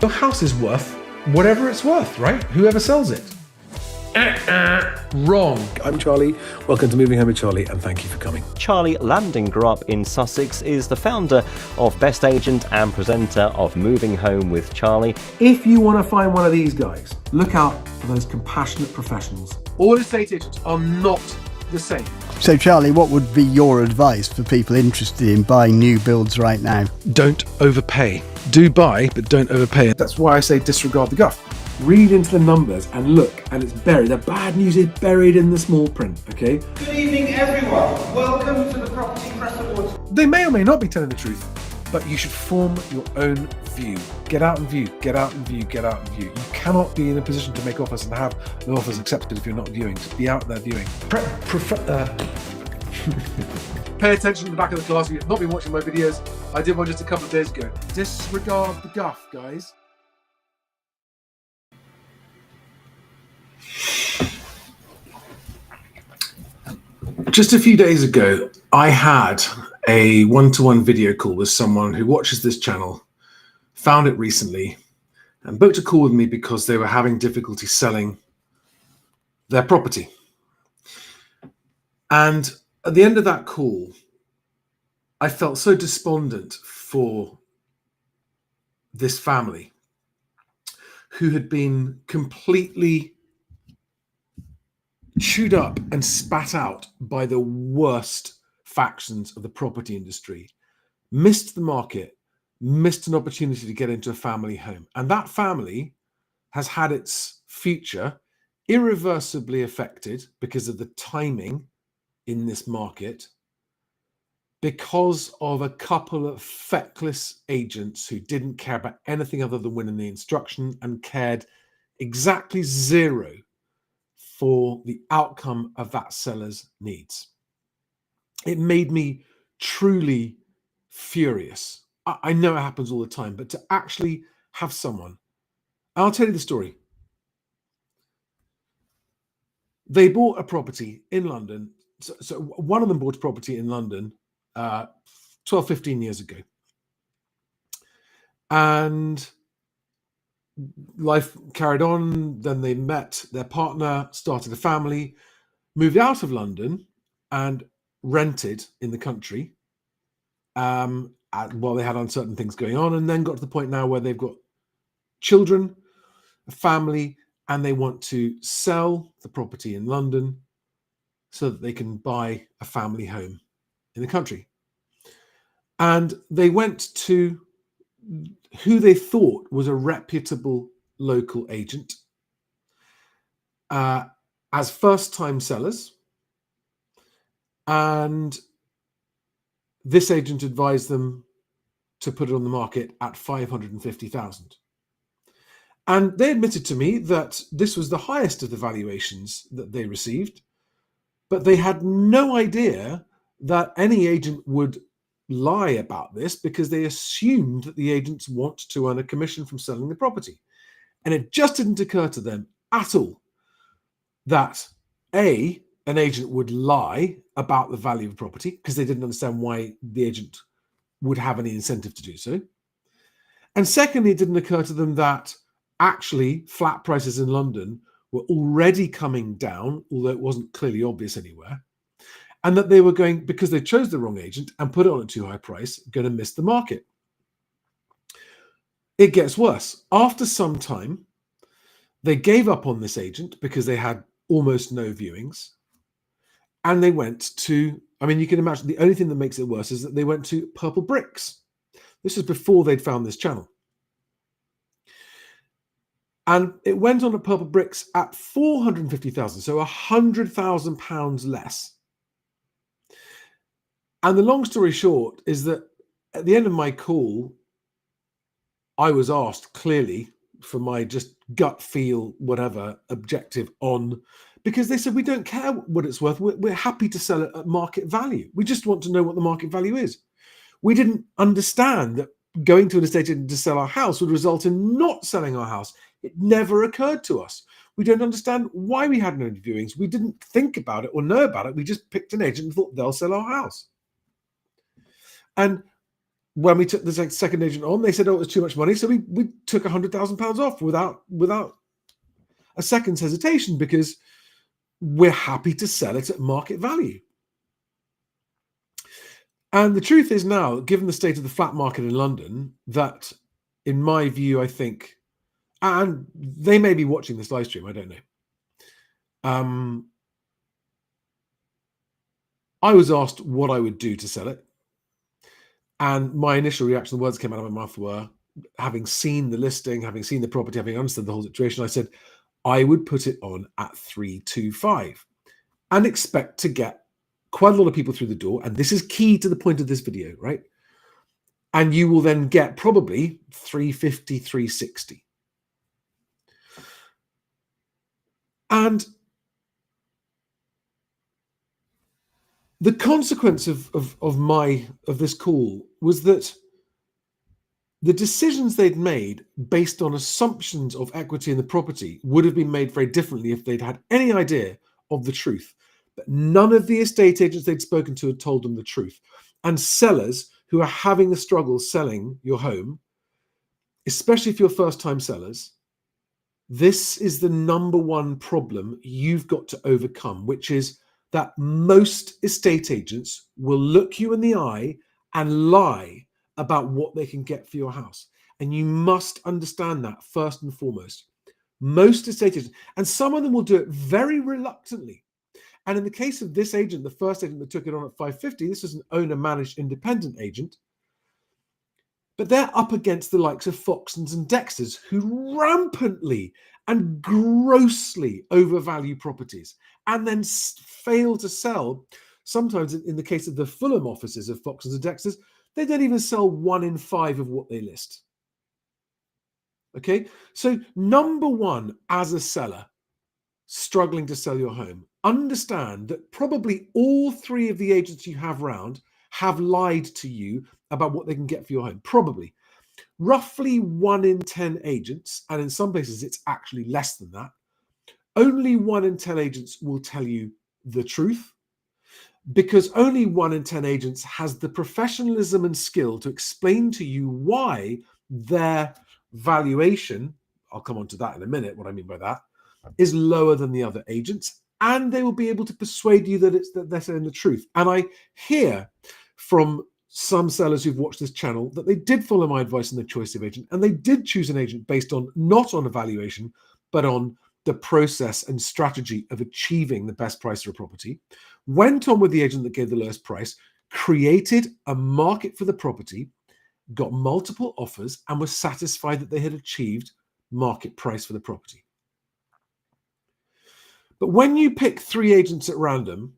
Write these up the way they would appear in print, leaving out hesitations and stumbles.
Your house is worth whatever it's worth, right? Whoever sells it. Wrong. I'm Charlie. Welcome to Moving Home with Charlie, and thank you for coming. Charlie Landing grew up in Sussex, is the founder of Best Agent and presenter of Moving Home with Charlie. If you want to find one of these guys, look out for those compassionate professionals. All estate agents are not the same. So Charlie, what would be your advice for people interested in buying new builds right now? Don't overpay. Do buy, but don't overpay. That's why I say disregard the guff. Read into the numbers and look, and it's buried. The bad news is buried in the small print, okay? Good evening, everyone. Welcome to the Property Press Awards. They may or may not be telling the truth, but you should form your own view. Get out and view, get out and view, get out and view. You cannot be in a position to make offers and have the offers accepted if you're not viewing. Just be out there viewing. Pay attention to the back of the class. If you've not been watching my videos, I did one just a couple of days ago. Disregard the guff, guys. Just a few days ago, I had a one-to-one video call with someone who watches this channel, found it recently, and booked a call with me because they were having difficulty selling their property. And at the end of that call, I felt so despondent for this family who had been completely chewed up and spat out by the worst factions of the property industry, missed the market, missed an opportunity to get into a family home. And that family has had its future irreversibly affected because of the timing in this market, because of a couple of feckless agents who didn't care about anything other than winning the instruction and cared exactly zero for the outcome of that seller's needs. It made me truly furious. I know it happens all the time, but to actually have someone, I'll tell you the story. They bought a property in London. So one of them bought a property in London 12, 15 years ago. And life carried on. Then they met their partner, started a family, moved out of London and rented in the country while they had uncertain things going on, and then got to the point now where they've got children, a family, and they want to sell the property in London so that they can buy a family home in the country. And they went to who they thought was a reputable local agent as first-time sellers. And this agent advised them to put it on the market at 550,000. And they admitted to me that this was the highest of the valuations that they received, but they had no idea that any agent would lie about this because they assumed that the agents want to earn a commission from selling the property. And it just didn't occur to them at all that an agent would lie about the value of property, because they didn't understand why the agent would have any incentive to do so. And secondly, it didn't occur to them that actually flat prices in London were already coming down, although it wasn't clearly obvious anywhere, and that they were going, because they chose the wrong agent and put it on a too high price, going to miss the market. It gets worse. After some time, they gave up on this agent because they had almost no viewings. And they went to, you can imagine the only thing that makes it worse is that they went to Purple Bricks. This was before they'd found this channel. And it went on at Purple Bricks at 450,000, so £100,000 less. And the long story short is that at the end of my call, I was asked clearly for my just gut feel, whatever, objective on, because they said, we don't care what it's worth. We're happy to sell it at market value. We just want to know what the market value is. We didn't understand that going to an estate agent to sell our house would result in not selling our house. It never occurred to us. We don't understand why we had no viewings. We didn't think about it or know about it. We just picked an agent and thought they'll sell our house. And when we took the second agent on, they said, oh, it was too much money. So we took £100,000 off without a second's hesitation, because we're happy to sell it at market value. And the truth is now, given the state of the flat market in London, that in my view, I think, and they may be watching this live stream, I don't know. I was asked what I would do to sell it. And my initial reaction, the words that came out of my mouth were, having seen the listing, having seen the property, having understood the whole situation, I said, I would put it on at 325 and expect to get quite a lot of people through the door. And this is key to the point of this video, right? And you will then get probably 350, 360. And the consequence of this call was that the decisions they'd made based on assumptions of equity in the property would have been made very differently if they'd had any idea of the truth. But none of the estate agents they'd spoken to had told them the truth. And sellers who are having the struggle selling your home, especially if you're first-time sellers, this is the number one problem you've got to overcome, which is that most estate agents will look you in the eye and lie about what they can get for your house. And you must understand that first and foremost. Most estate agents, and some of them will do it very reluctantly. And in the case of this agent, the first agent that took it on at 550, this was an owner-managed independent agent. But they're up against the likes of Foxtons and Dexters, who rampantly and grossly overvalue properties and then fail to sell. Sometimes in the case of the Fulham offices of Foxtons and Dexters, they don't even sell 1 in 5 of what they list. Okay, so number one, as a seller struggling to sell your home, understand that probably all 3 of the agents you have round have lied to you about what they can get for your home. Probably. Roughly 1 in 10 agents, and in some places it's actually less than that, only 1 in 10 agents will tell you the truth, because only 1 in 10 agents has the professionalism and skill to explain to you why their valuation, I'll come on to that in a minute, what I mean by that, is lower than the other agents, and they will be able to persuade you that they're saying the truth. And I hear from some sellers who've watched this channel that they did follow my advice in the choice of agent, and they did choose an agent based on not on evaluation, but on the process and strategy of achieving the best price for a property, went on with the agent that gave the lowest price, created a market for the property, got multiple offers, and was satisfied that they had achieved market price for the property. But when you pick 3 agents at random,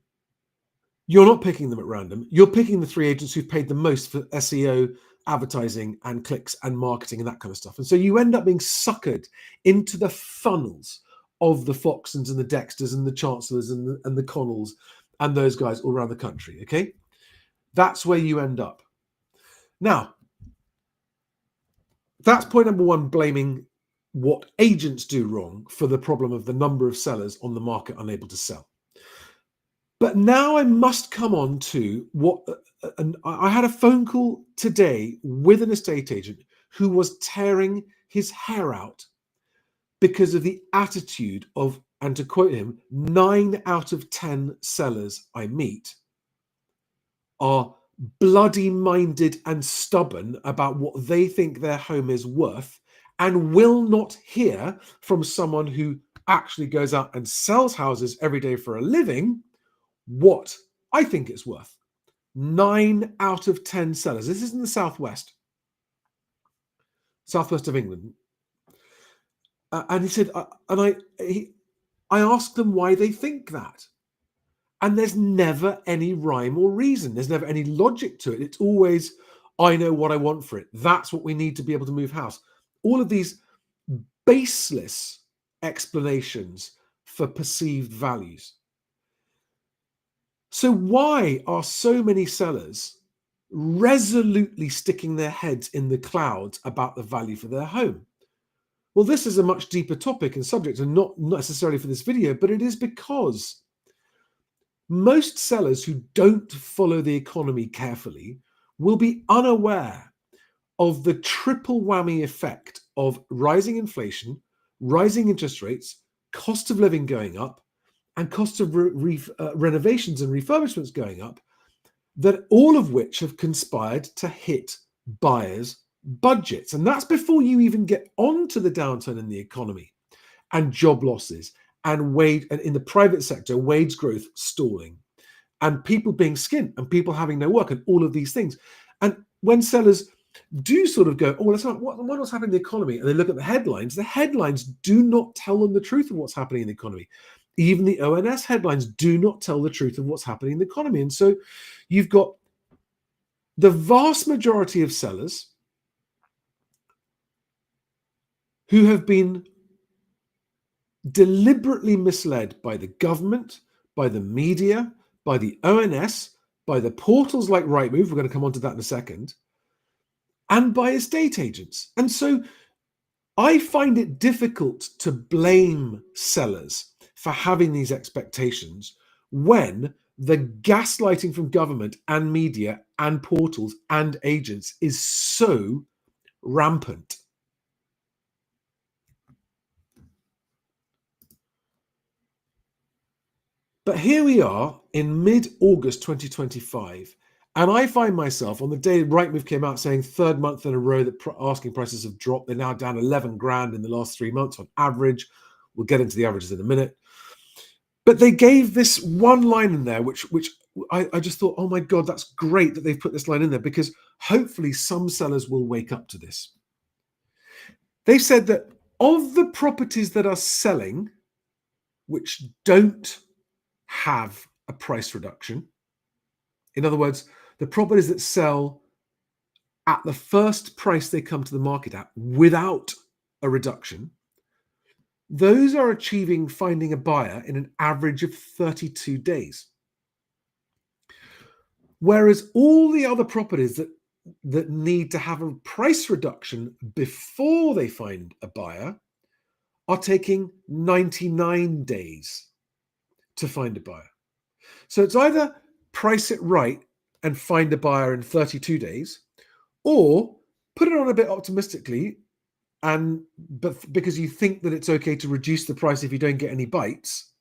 you're not picking them at random. You're picking the 3 agents who've paid the most for SEO, advertising and clicks and marketing and that kind of stuff. And so you end up being suckered into the funnels of the Foxtons and the Dexters and the Chancellors and the Connells and those guys all around the country, okay? That's where you end up. Now, that's point number 1, blaming what agents do wrong for the problem of the number of sellers on the market unable to sell. But now I must come on to what I had a phone call today with an estate agent who was tearing his hair out because of the attitude of, and to quote him, 9 out of 10 sellers I meet are bloody minded and stubborn about what they think their home is worth, and will not hear from someone who actually goes out and sells houses every day for a living what I think it's worth. 9 out of 10 sellers. This is in the southwest of England. And he said, I asked them why they think that. And there's never any rhyme or reason. There's never any logic to it. It's always, I know what I want for it. That's what we need to be able to move house. All of these baseless explanations for perceived values. So why are so many sellers resolutely sticking their heads in the clouds about the value for their home? Well, this is a much deeper topic and subject, and not necessarily for this video, but it is because most sellers who don't follow the economy carefully will be unaware of the triple whammy effect of rising inflation, rising interest rates, cost of living going up, and cost of renovations and refurbishments going up, that all of which have conspired to hit buyers' budgets. And that's before you even get onto the downturn in the economy and job losses and in the private sector, wage growth stalling and people being skint and people having no work and all of these things. And when sellers do sort of go, oh, let's not, what's happening in the economy? And they look at the headlines do not tell them the truth of what's happening in the economy. Even the ONS headlines do not tell the truth of what's happening in the economy. And so you've got the vast majority of sellers who have been deliberately misled by the government, by the media, by the ONS, by the portals like Rightmove, we're going to come on to that in a second, and by estate agents. And so I find it difficult to blame sellers for having these expectations when the gaslighting from government and media and portals and agents is so rampant. But here we are in mid-August 2025, and I find myself on the day Rightmove came out saying third month in a row that asking prices have dropped. They're now down 11 grand in the last 3 months on average. We'll get into the averages in a minute. But they gave this one line in there, which I just thought, oh my God, that's great that they've put this line in there, because hopefully some sellers will wake up to this. They said that of the properties that are selling, which don't have a price reduction, in other words, the properties that sell at the first price they come to the market at without a reduction, those are finding a buyer in an average of 32 days. Whereas all the other properties that need to have a price reduction before they find a buyer are taking 99 days to find a buyer. So it's either price it right and find a buyer in 32 days, or put it on a bit optimistically, but because you think that it's okay to reduce the price if you don't get any bites,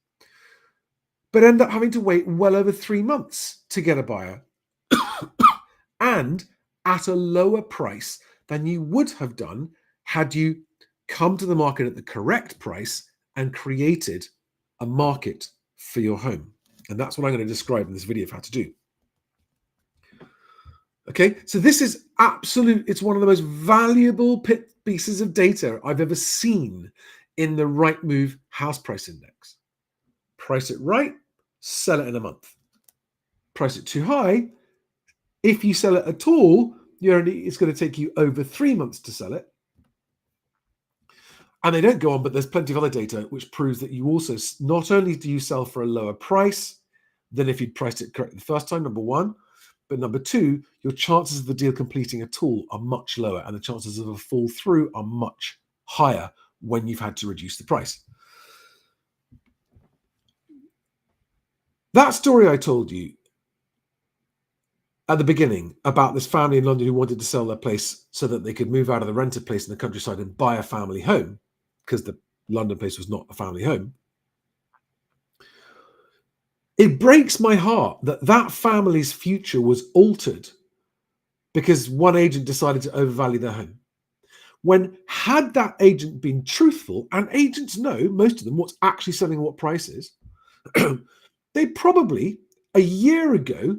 but end up having to wait well over 3 months to get a buyer and at a lower price than you would have done had you come to the market at the correct price and created a market for your home. And that's what I'm going to describe in this video of how to do. Okay, so this is it's one of the most valuable pieces of data I've ever seen in the Rightmove house price index. Price it right, sell it in a month. Price it too high, if you sell it at all, it's going to take you over 3 months to sell it. And they don't go on, but there's plenty of other data which proves that you also, not only do you sell for a lower price than if you'd priced it correctly the first time, number one, but number two, your chances of the deal completing at all are much lower, and the chances of a fall through are much higher when you've had to reduce the price. That story I told you at the beginning about this family in London who wanted to sell their place so that they could move out of the rented place in the countryside and buy a family home, because the London place was not a family home. It breaks my heart that that family's future was altered because one agent decided to overvalue their home. When had that agent been truthful, and agents know, most of them, what's actually selling at what prices, they probably, a year ago,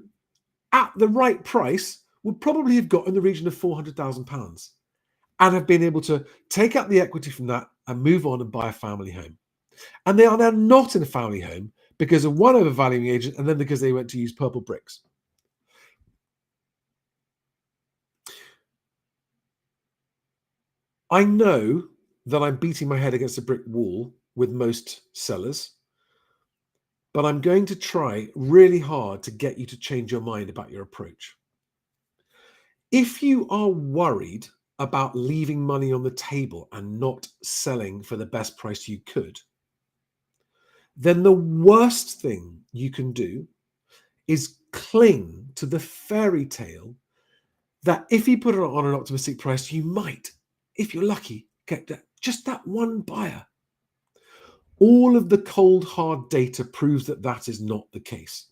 at the right price, would probably have got in the region of £400,000 and have been able to take out the equity from that and move on and buy a family home. And they are now not in a family home because of one overvaluing agent and then because they went to use purple bricks. I know that I'm beating my head against a brick wall with most sellers, but I'm going to try really hard to get you to change your mind about your approach. If you are worried about leaving money on the table and not selling for the best price you could, then the worst thing you can do is cling to the fairy tale that if you put it on an optimistic price, you might, if you're lucky, get just that one buyer. All of the cold, hard data proves that that is not the case,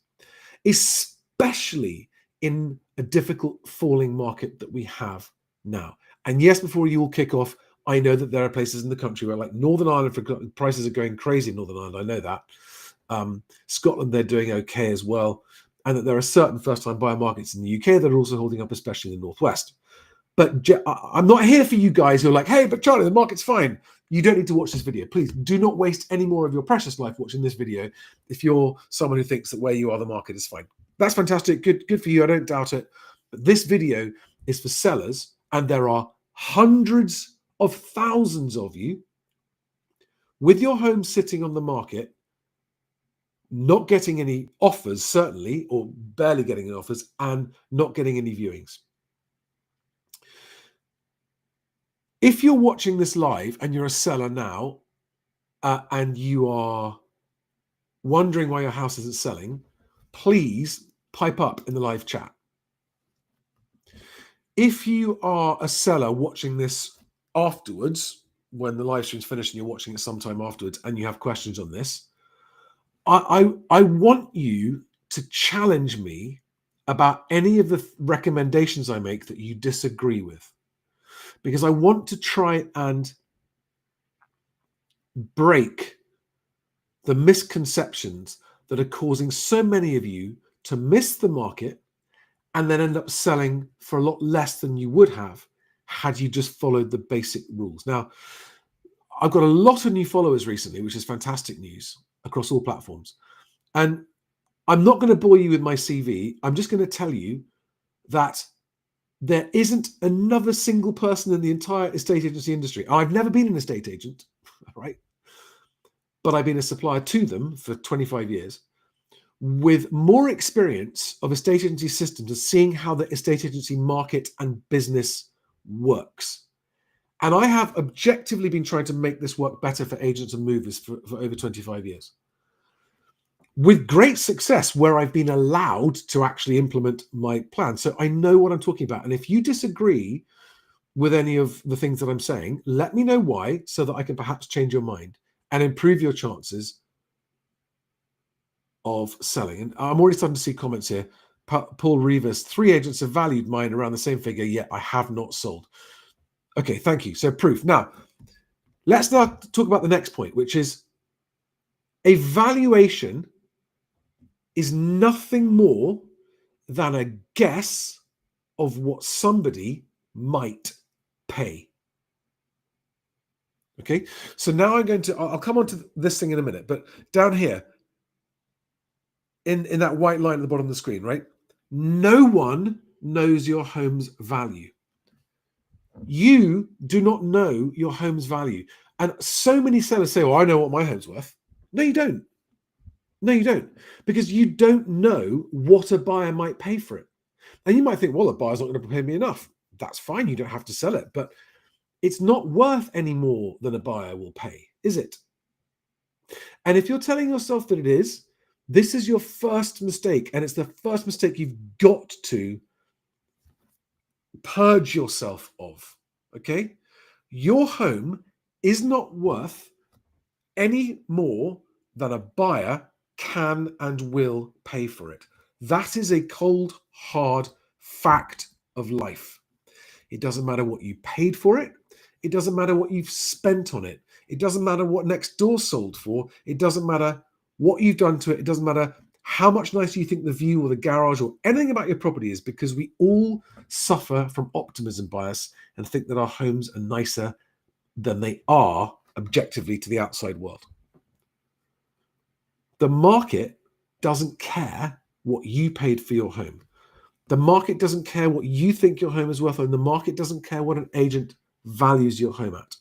especially in a difficult falling market that we have now. And yes, before you all kick off, I know that there are places in the country where, like Northern Ireland, for prices are going crazy in Northern Ireland. I know that. Scotland, they're doing okay as well. And that there are certain first-time buyer markets in the UK that are also holding up, especially in the Northwest. But I'm not here for you guys who are like, hey, but Charlie, the market's fine. You don't need to watch this video. Please do not waste any more of your precious life watching this video if you're someone who thinks that where you are, the market is fine. That's fantastic. Good for you. I don't doubt it. But this video is for sellers, and there are hundreds of thousands of you with your home sitting on the market, not getting any offers, certainly, or barely getting any offers, and not getting any viewings. If you're watching this live and you're a seller now, and you are wondering why your house isn't selling, please pipe up in the live chat. If you are a seller watching this afterwards, when the live stream's finished and you're watching it sometime afterwards, and you have questions on this, I want you to challenge me about any of the recommendations I make that you disagree with, because I want to try and break the misconceptions that are causing so many of you to miss the market and then end up selling for a lot less than you would have had you just followed the basic rules. Now, I've got a lot of new followers recently, which is fantastic news across all platforms. And I'm not going to bore you with my CV. I'm just going to tell you that there isn't another single person in the entire estate agency industry. I've never been an estate agent, right? But I've been a supplier to them for 25 years with more experience of estate agency systems and seeing how the estate agency market and business works. And I have objectively been trying to make this work better for agents and movers for over 25 years. With great success where I've been allowed to actually implement my plan. So I know what I'm talking about. And if you disagree with any of the things that I'm saying, let me know why, so that I can perhaps change your mind and improve your chances of selling. And I'm already starting to see comments here. Paul Rivas, 3 agents have valued mine around the same figure, yet I have not sold. Okay, thank you. So proof. Now, let's now talk about the next point, which is a valuation is nothing more than a guess of what somebody might pay. Okay, so now I'll come on to this thing in a minute, but down here, in that white line at the bottom of the screen, right? No one knows your home's value. You do not know your home's value. And so many sellers say, well, I know what my home's worth. No, you don't. No, you don't. Because you don't know what a buyer might pay for it. And you might think, well, a buyer's not going to pay me enough. That's fine. You don't have to sell it. But it's not worth any more than a buyer will pay, is it? And if you're telling yourself that it is, this is your first mistake. And it's the first mistake you've got to purge yourself of. Okay? Your home is not worth any more than a buyer can and will pay for it. That is a cold, hard fact of life. It doesn't matter what you paid for it. It doesn't matter what you've spent on it. It doesn't matter what next door sold for. It doesn't matter what you've done to it. It doesn't matter how much nicer you think the view or the garage or anything about your property is, because we all suffer from optimism bias and think that our homes are nicer than they are objectively to the outside world. The market doesn't care what you paid for your home. The market doesn't care what you think your home is worth, and the market doesn't care what an agent values your home at.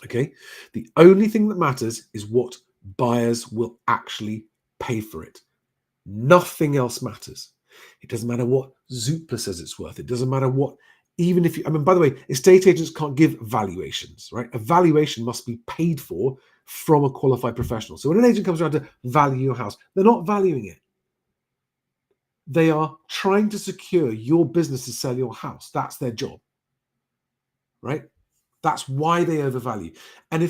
Okay? The only thing that matters is what buyers will actually pay for it. Nothing else matters. It doesn't matter what Zoopla says it's worth. It doesn't matter what, even if you, by the way, estate agents can't give valuations, right? A valuation must be paid for from a qualified professional. So when an agent comes around to value your house, they're not valuing it. They are trying to secure your business to sell your house. That's their job, right? That's why they overvalue. And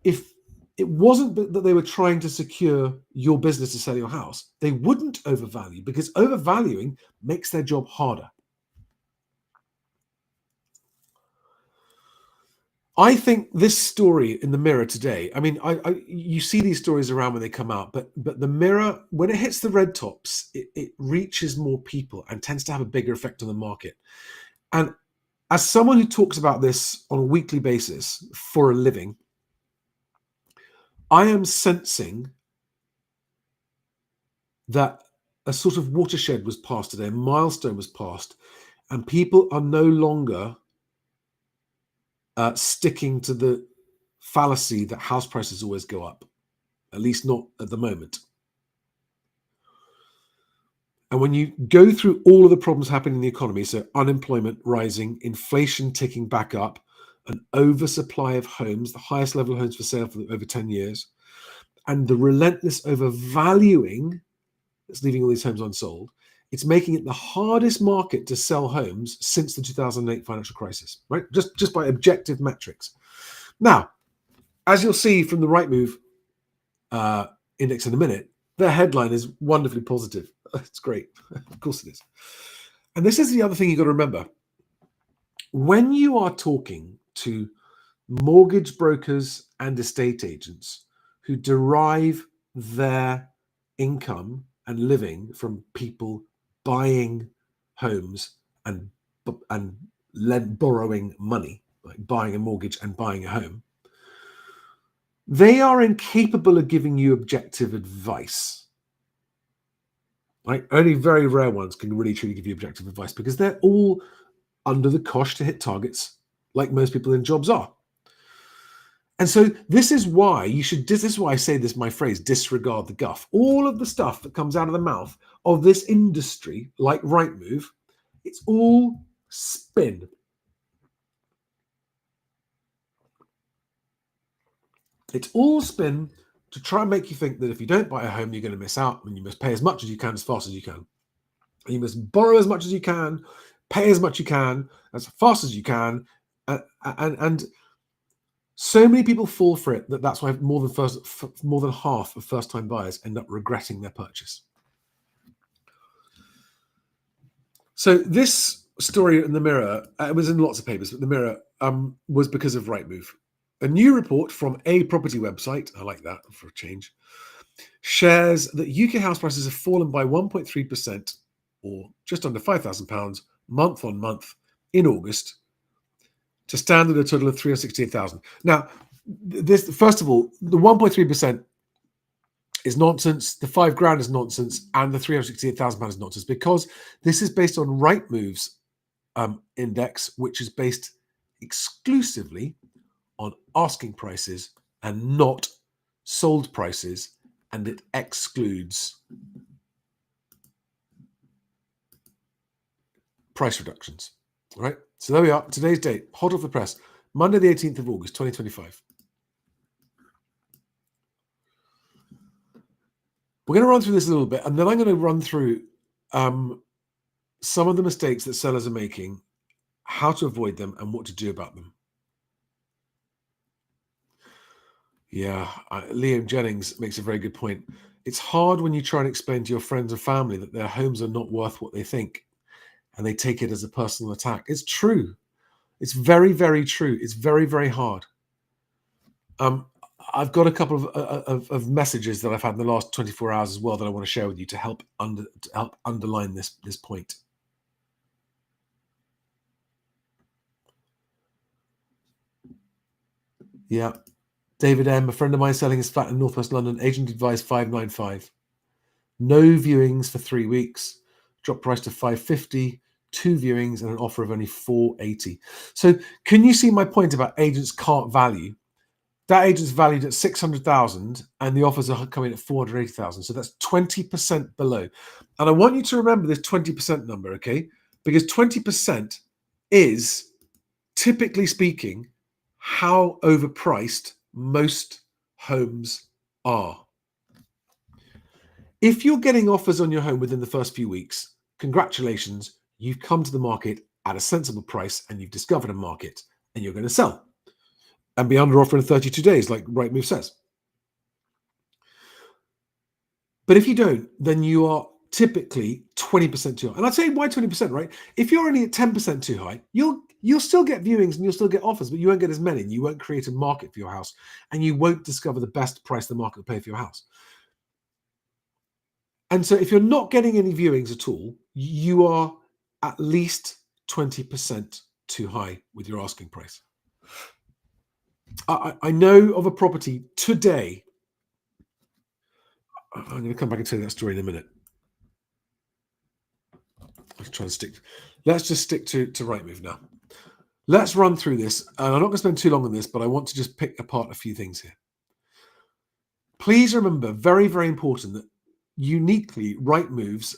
if it wasn't that they were trying to secure your business to sell your house, they wouldn't overvalue, because overvaluing makes their job harder. I think this story in the Mirror today, I mean, you see these stories around when they come out, but the Mirror, when it hits the red tops, it reaches more people and tends to have a bigger effect on the market. And as someone who talks about this on a weekly basis for a living, I am sensing that a sort of watershed was passed today, a milestone was passed, and people are no longer sticking to the fallacy that house prices always go up, at least not at the moment. And when you go through all of the problems happening in the economy, so unemployment rising, inflation ticking back up, an oversupply of homes, the highest level of homes for sale for over 10 years, and the relentless overvaluing that's leaving all these homes unsold, it's making it the hardest market to sell homes since the 2008 financial crisis, right? Just by objective metrics. Now, as you'll see from the Rightmove index in a minute, their headline is wonderfully positive. It's great. Of course it is. And this is the other thing you've got to remember. When you are talking to mortgage brokers and estate agents who derive their income and living from people buying homes and borrowing money, like buying a mortgage and buying a home, they are incapable of giving you objective advice. Right? Only very rare ones can really truly give you objective advice, because they're all under the cosh to hit targets, like most people in jobs are. And so this is why this is why I say this, my phrase, disregard the guff. All of the stuff that comes out of the mouth of this industry, like Rightmove, it's all spin. It's all spin to try and make you think that if you don't buy a home, you're going to miss out, and you must pay as much as you can, as fast as you can. And you must borrow as much as you can, pay as much you can, as fast as you can. And so many people fall for it that's why more than half of first-time buyers end up regretting their purchase. So this story in the Mirror, it was in lots of papers, but the Mirror was because of Rightmove. A new report from a property website, I like that for a change, shares that UK house prices have fallen by 1.3%, or just under £5,000 month on month in August, to stand at a total of 368,000. Now, this, first of all, the 1.3% is nonsense. The £5,000 is nonsense, and the £368,000 is nonsense, because this is based on Rightmove's index, which is based exclusively on asking prices and not sold prices, and it excludes price reductions. All right, so there we are. Today's date, hot off the press, Monday the 18th of August, 2025. We're going to run through this a little bit, and then I'm going to run through some of the mistakes that sellers are making, how to avoid them, and what to do about them. Yeah, Liam Jennings makes a very good point. It's hard when you try and explain to your friends and family that their homes are not worth what they think, and they take it as a personal attack. It's true. It's very, very true. It's very, very hard. I've got a couple of messages that I've had in the last 24 hours as well that I want to share with you to help underline this point. Yeah. David M., a friend of mine selling his flat in Northwest London, agent advised 595. No viewings for 3 weeks. Drop price to 550. 2 viewings and an offer of only 480. So can you see my point about agents can't value? That agent's valued at 600,000 and the offers are coming at 480,000. So that's 20% below. And I want you to remember this 20% number, okay? Because 20% is, typically speaking, how overpriced most homes are. If you're getting offers on your home within the first few weeks, congratulations, you've come to the market at a sensible price and you've discovered a market and you're going to sell and be under offer in 32 days, like Rightmove says. But if you don't, then you are typically 20% too high. And I'd say why 20%, right? If you're only at 10% too high, you'll still get viewings and you'll still get offers, but you won't get as many and you won't create a market for your house and you won't discover the best price the market will pay for your house. And so if you're not getting any viewings at all, you are at least 20% too high with your asking price. I know of a property today. I'm going to come back and tell you that story in a minute. Let's just stick to Rightmove now. Let's run through this. And I'm not going to spend too long on this, but I want to just pick apart a few things here. Please remember, very, very important, that uniquely Rightmove's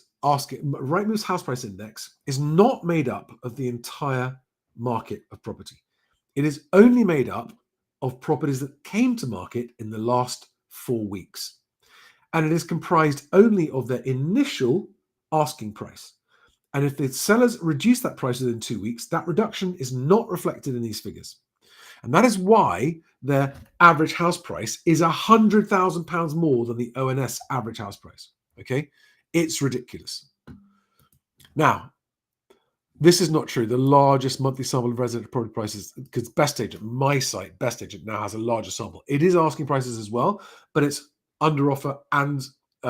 house price index is not made up of the entire market of property. It is only made up of properties that came to market in the last 4 weeks. And it is comprised only of their initial asking price. And if the sellers reduce that price within 2 weeks, that reduction is not reflected in these figures. And that is why their average house price is £100,000 more than the ONS average house price. Okay? It's ridiculous. Now, this is not true. The largest monthly sample of residential property prices, because Best Agent, my site, Best Agent, now has a larger sample. It is asking prices as well, but it's under offer and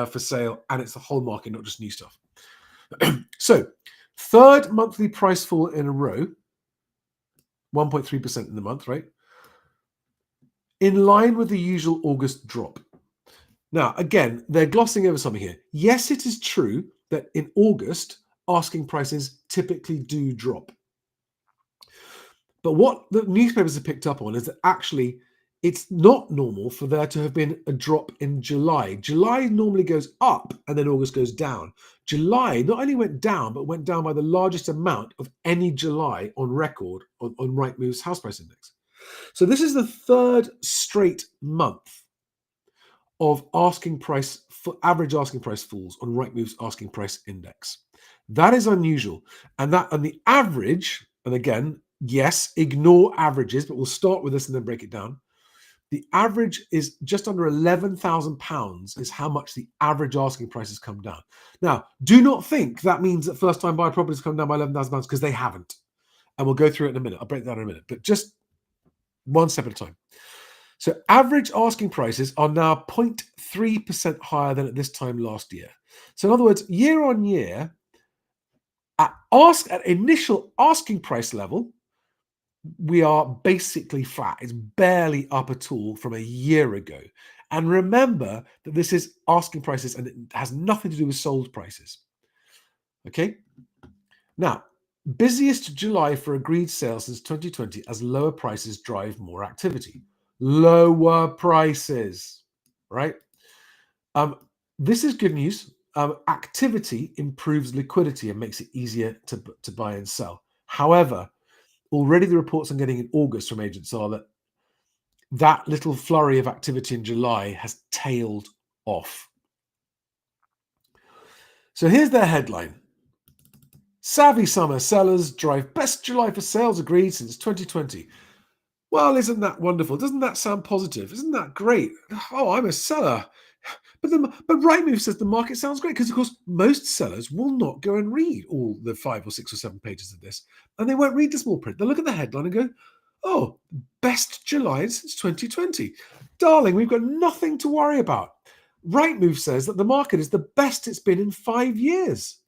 for sale, and it's the whole market, not just new stuff. So, third monthly price fall in a row, 1.3% in the month, right? In line with the usual August drop. Now, again, they're glossing over something here. Yes, it is true that in August, asking prices typically do drop. But what the newspapers have picked up on is that actually it's not normal for there to have been a drop in July. July normally goes up and then August goes down. July not only went down, but went down by the largest amount of any July on record on Rightmove's house price index. So this is the third straight month of average asking price falls on Rightmove's asking price index. That is unusual. And the average, and again, yes, ignore averages, but we'll start with this and then break it down. The average is just under £11,000 is how much the average asking price has come down. Now, do not think that means that first-time buyer properties come down by £11,000 because they haven't. And we'll go through it in a minute. I'll break that down in a minute. But just one step at a time. So average asking prices are now 0.3% higher than at this time last year. So in other words, year on year, at initial asking price level, we are basically flat. It's barely up at all from a year ago. And remember that this is asking prices and it has nothing to do with sold prices. Okay? Now, busiest July for agreed sales since 2020 as lower prices drive more activity. Lower prices, right? This is good news. Activity improves liquidity and makes it easier to buy and sell. However, already the reports I'm getting in August from agents are that little flurry of activity in July has tailed off. So here's their headline. Savvy summer sellers drive best July for sales agreed since 2020. Well, isn't that wonderful? Doesn't that sound positive? Isn't that great? Oh, I'm a seller. But Rightmove says the market sounds great because, of course, most sellers will not go and read all the 5 or 6 or 7 pages of this, and they won't read the small print. They'll look at the headline and go, oh, best July since 2020. Darling, we've got nothing to worry about. Rightmove says that the market is the best it's been in 5 years.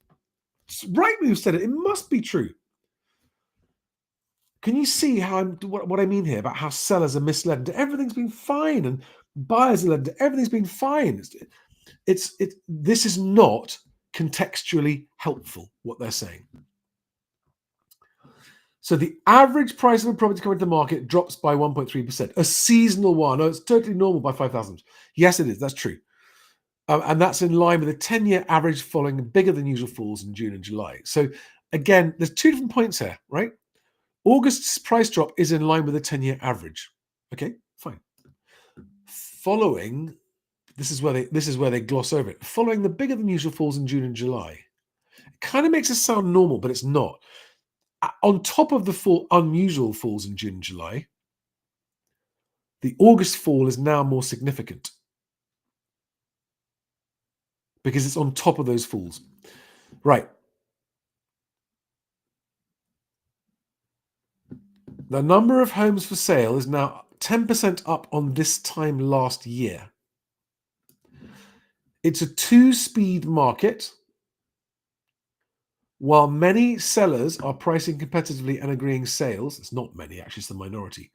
Rightmove said it. It must be true. Can you see what I mean here about how sellers are misled? Everything's been fine, and buyers are led. Everything's been fine. This is not contextually helpful, what they're saying. So the average price of a property coming to the market drops by 1.3%. A seasonal one. Oh, it's totally normal by 5,000. Yes, it is. That's true. And that's in line with a 10-year average following bigger than usual falls in June and July. So again, there's 2 different points here, right? August's price drop is in line with the 10-year average. Okay, fine. This is where they gloss over it. Following the bigger than usual falls in June and July, kind of makes it sound normal, but it's not. On top of the unusual falls in June and July, the August fall is now more significant because it's on top of those falls. Right. The number of homes for sale is now 10% up on this time last year. It's a two-speed market. While many sellers are pricing competitively and agreeing sales, it's not many, actually, it's the minority.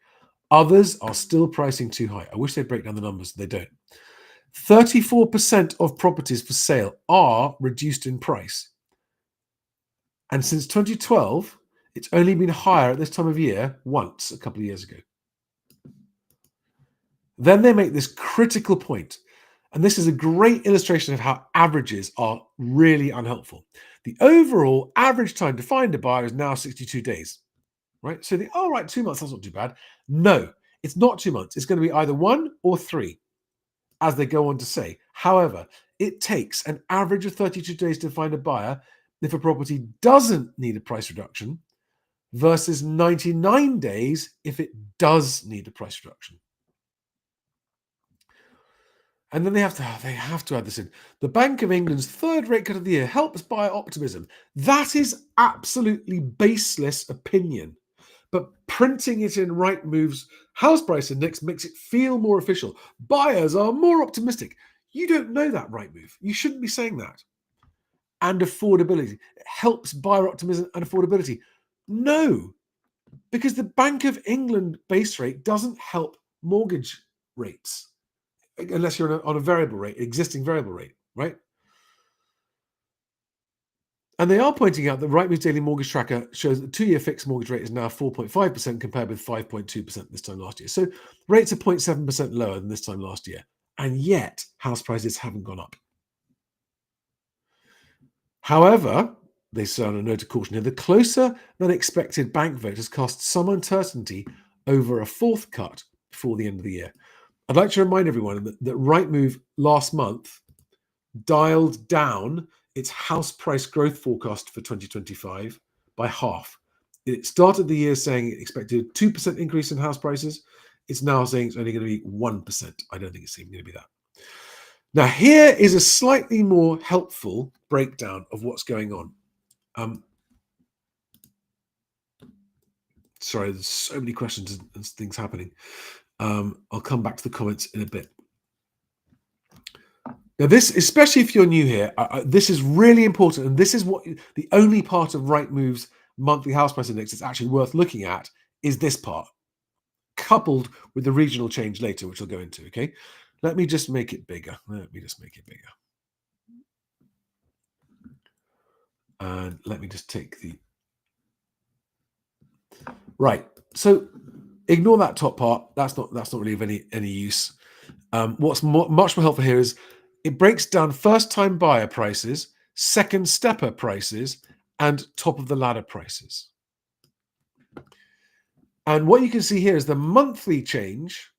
Others are still pricing too high. I wish they'd break down the numbers. They don't. 34% of properties for sale are reduced in price. And since 2012, it's only been higher at this time of year once, a couple of years ago. Then they make this critical point, and this is a great illustration of how averages are really unhelpful. The overall average time to find a buyer is now 62 days, right? So 2 months, that's not too bad. No, it's not 2 months. It's going to be either 1 or 3, as they go on to say. However, it takes an average of 32 days to find a buyer if a property doesn't need a price reduction versus 99 days if it does need a price reduction. And then they have to add this in. The Bank of England's third rate cut of the year helps buyer optimism. That is absolutely baseless opinion. But printing it in Rightmove's house price index makes it feel more official. Buyers are more optimistic. You don't know that, Rightmove. You shouldn't be saying that. And affordability. It helps buyer optimism and affordability. No, because the Bank of England base rate doesn't help mortgage rates unless you're on a variable rate, existing variable rate, right? And they are pointing out that Rightmove's daily mortgage tracker shows that the 2-year fixed mortgage rate is now 4.5% compared with 5.2% this time last year. So rates are 0.7% lower than this time last year. And yet house prices haven't gone up. However, they say on a note of caution here, the closer than expected bank vote has cast some uncertainty over a fourth cut before the end of the year. I'd like to remind everyone that Rightmove last month dialed down its house price growth forecast for 2025 by half. It started the year saying it expected a 2% increase in house prices. It's now saying it's only going to be 1%. I don't think it's even going to be that. Now, here is a slightly more helpful breakdown of what's going on. Sorry, there's so many questions and things happening. I'll come back to the comments in a bit. Now, this, especially if you're new here, this is really important, and this is what the only part of Rightmove's monthly house price index that's actually worth looking at is this part, coupled with the regional change later, which I'll go into. Okay, let me just make it bigger. And let me just take the right. So ignore that top part. That's not really of any use. What's much more helpful here is it breaks down first-time buyer prices, second stepper prices, and top of the ladder prices. And what you can see here is the monthly change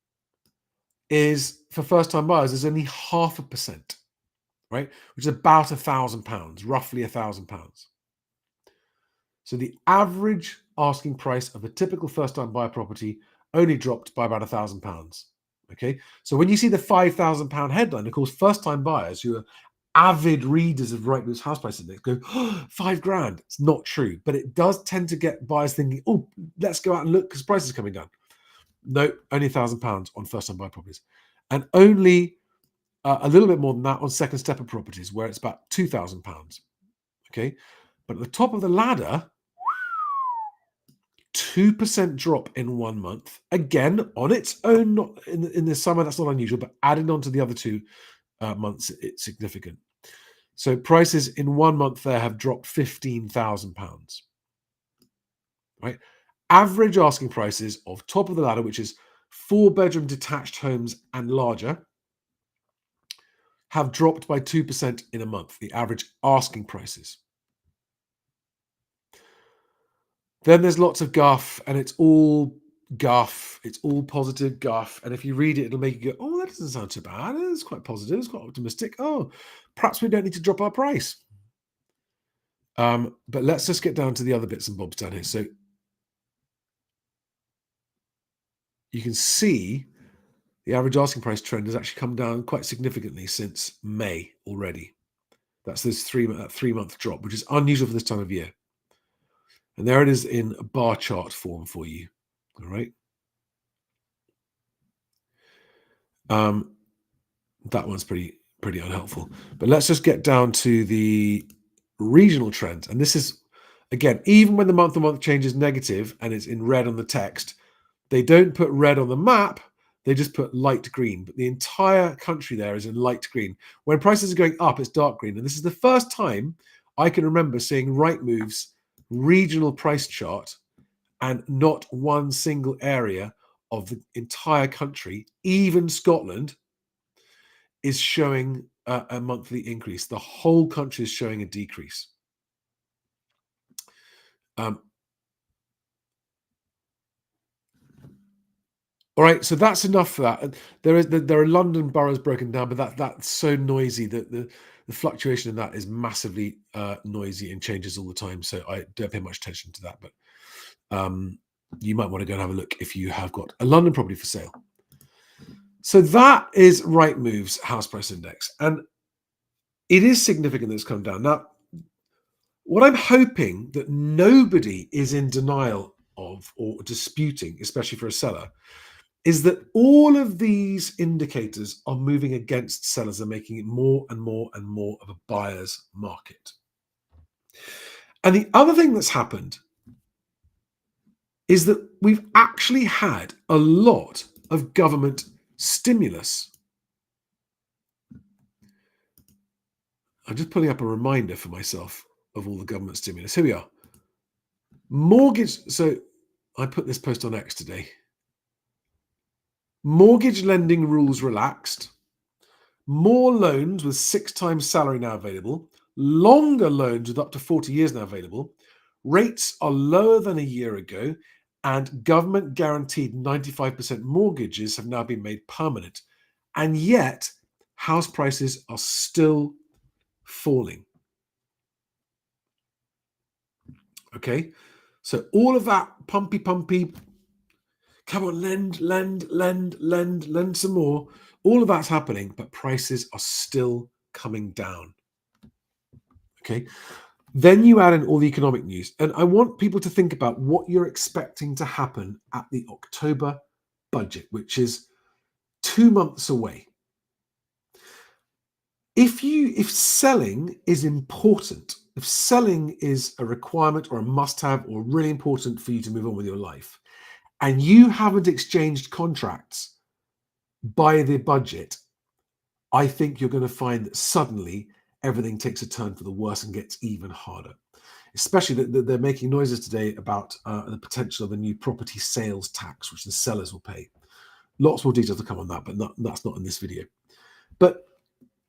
is for first-time buyers is only 0.5%, right? Which is about £1,000, roughly £1,000. So the average asking price of a typical first-time buyer property only dropped by about £1,000. Okay, so when you see the £5,000 headline, of course, first-time buyers who are avid readers of Rightmove's house price index go, oh, £5,000. It's not true, but it does tend to get buyers thinking, oh, let's go out and look because prices are coming down. No, only £1,000 on first-time buyer properties, and only a little bit more than that on second stepper properties, where it's about £2,000. Okay, but at the top of the ladder, 2% drop in 1 month. Again, on its own, not in the summer, that's not unusual, but added on to the other 2 months, it's significant. So prices in 1 month there have dropped £15,000. Right? Average asking prices of top of the ladder, which is 4-bedroom detached homes and larger, have dropped by 2% in a month, the average asking prices. Then there's lots of guff, and it's all guff. It's all positive guff. And if you read it, it'll make you go, oh, that doesn't sound too bad. It's quite positive. It's quite optimistic. Oh, perhaps we don't need to drop our price. But let's just get down to the other bits and bobs down here. So you can see the average asking price trend has actually come down quite significantly since May already. That's this three-month drop, which is unusual for this time of year. And there it is in a bar chart form for you. All right. That one's pretty unhelpful. But let's just get down to the regional trends. And this is, again, even when the month-to-month change is negative and it's in red on the text, they don't put red on the map. They just put light green. But the entire country there is in light green. When prices are going up, it's dark green. And this is the first time I can remember seeing Rightmove's regional price chart and not one single area of the entire country, even Scotland, is showing a monthly increase. The whole country is showing a decrease. All right, so that's enough for that. There are London boroughs broken down, but that's so noisy that the fluctuation in that is massively noisy and changes all the time. So I don't pay much attention to that. But you might want to go and have a look if you have got a London property for sale. So that is Rightmove's house price index, and it is significant that it's come down. Now, what I'm hoping that nobody is in denial of or disputing, especially for a seller, is that all of these indicators are moving against sellers and making it more and more and more of a buyer's market. And the other thing that's happened is that we've actually had a lot of government stimulus. I'm just pulling up a reminder for myself of all the government stimulus. Here we are. Mortgage. So I put this post on X today. Mortgage lending rules relaxed. More loans with 6 times salary now available. Longer loans with up to 40 years now available. Rates are lower than a year ago. And government guaranteed 95% mortgages have now been made permanent. And yet, house prices are still falling. Okay, so all of that pumpy, come on, lend some more. All of that's happening, but prices are still coming down. Okay. Then you add in all the economic news. And I want people to think about what you're expecting to happen at the October budget, which is 2 months away. If selling is important, if selling is a requirement or a must-have or really important for you to move on with your life, and you haven't exchanged contracts by the budget, I think you're going to find that suddenly everything takes a turn for the worse and gets even harder. Especially that they're making noises today about the potential of a new property sales tax, which the sellers will pay. Lots more details to come on that, but that's not in this video. But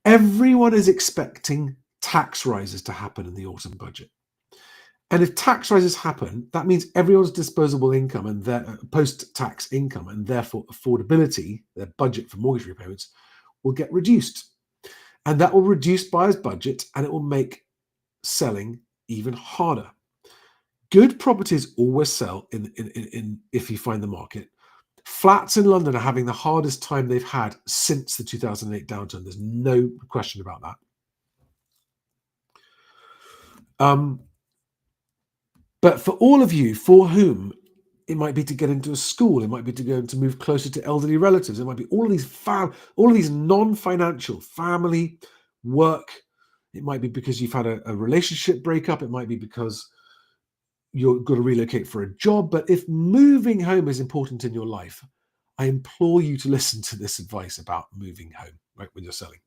everyone is expecting tax rises to happen in the autumn budget. And if tax rises happen, that means everyone's disposable income and their post-tax income and therefore affordability, their budget for mortgage repayments, will get reduced. And that will reduce buyers' budget and it will make selling even harder. Good properties always sell in if you find the market. Flats in London are having the hardest time they've had since the 2008 downturn. There's no question about that. But for all of you for whom it might be to get into a school, it might be to go to move closer to elderly relatives, it might be all of these non-financial family, work. It might be because you've had a relationship breakup. It might be because you're going to relocate for a job. But if moving home is important in your life, I implore you to listen to this advice about moving home, right, when you're selling.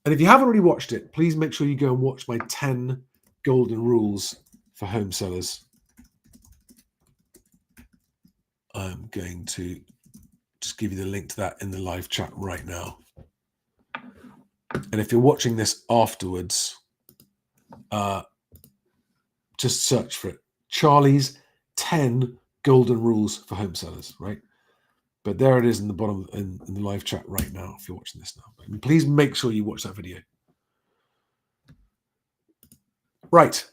And if you haven't already watched it, please make sure you go and watch my 10 golden rules for home sellers. I'm going to just give you the link to that in the live chat right now. And if you're watching this afterwards, just search for it. Charlie's 10 golden rules for home sellers, right? But there it is in the bottom in the live chat right now if you're watching this now. And please make sure you watch that video. Right.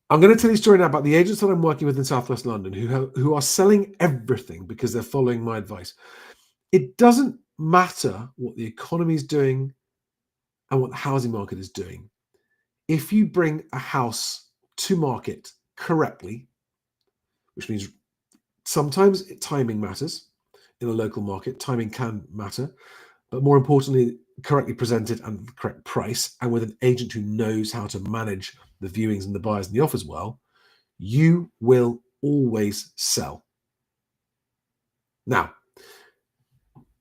I'm going to tell you a story now about the agents that I'm working with in Southwest London who are selling everything because they're following my advice. It doesn't matter what the economy is doing and what the housing market is doing. If you bring a house to market correctly, which means sometimes timing matters in a local market, timing can matter, but more importantly, correctly presented and the correct price, and with an agent who knows how to manage the viewings and the buyers and the offers well, you will always sell. Now,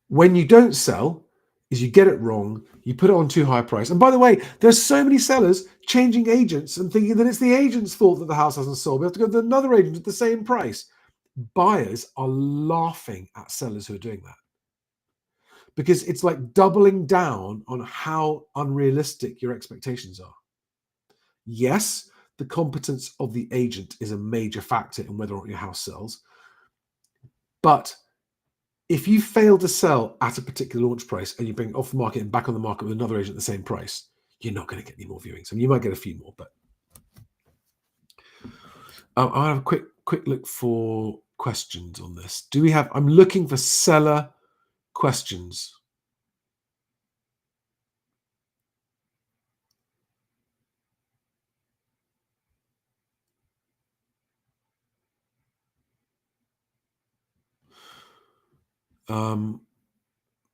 when you don't sell, is you get it wrong, you put it on too high a price. And by the way, there's so many sellers changing agents and thinking that it's the agent's fault that the house hasn't sold. We have to go to another agent at the same price. Buyers are laughing at sellers who are doing that, because it's like doubling down on how unrealistic your expectations are. Yes, the competence of the agent is a major factor in whether or not your house sells. But if you fail to sell at a particular launch price and you bring it off the market and back on the market with another agent at the same price, you're not going to get any more viewings. I mean, you might get a few more, but I'll have a quick look for questions on this. Do we have? I'm looking for seller questions.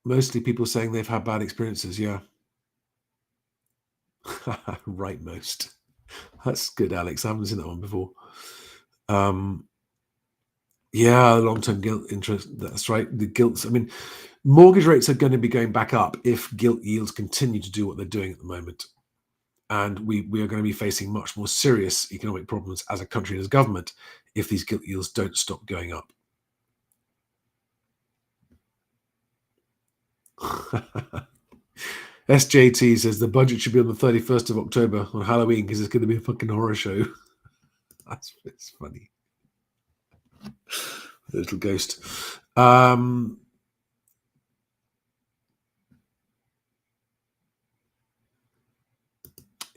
Mostly people saying they've had bad experiences. Yeah. Right, most. That's good, Alex. I haven't seen that one before. Yeah, long-term gilt interest. That's right. The gilts. I mean, mortgage rates are going to be going back up if gilt yields continue to do what they're doing at the moment. And we are going to be facing much more serious economic problems as a country and as government if these gilt yields don't stop going up. SJT says the budget should be on the 31st of October on Halloween because it's going to be a fucking horror show. It's funny. The little ghost.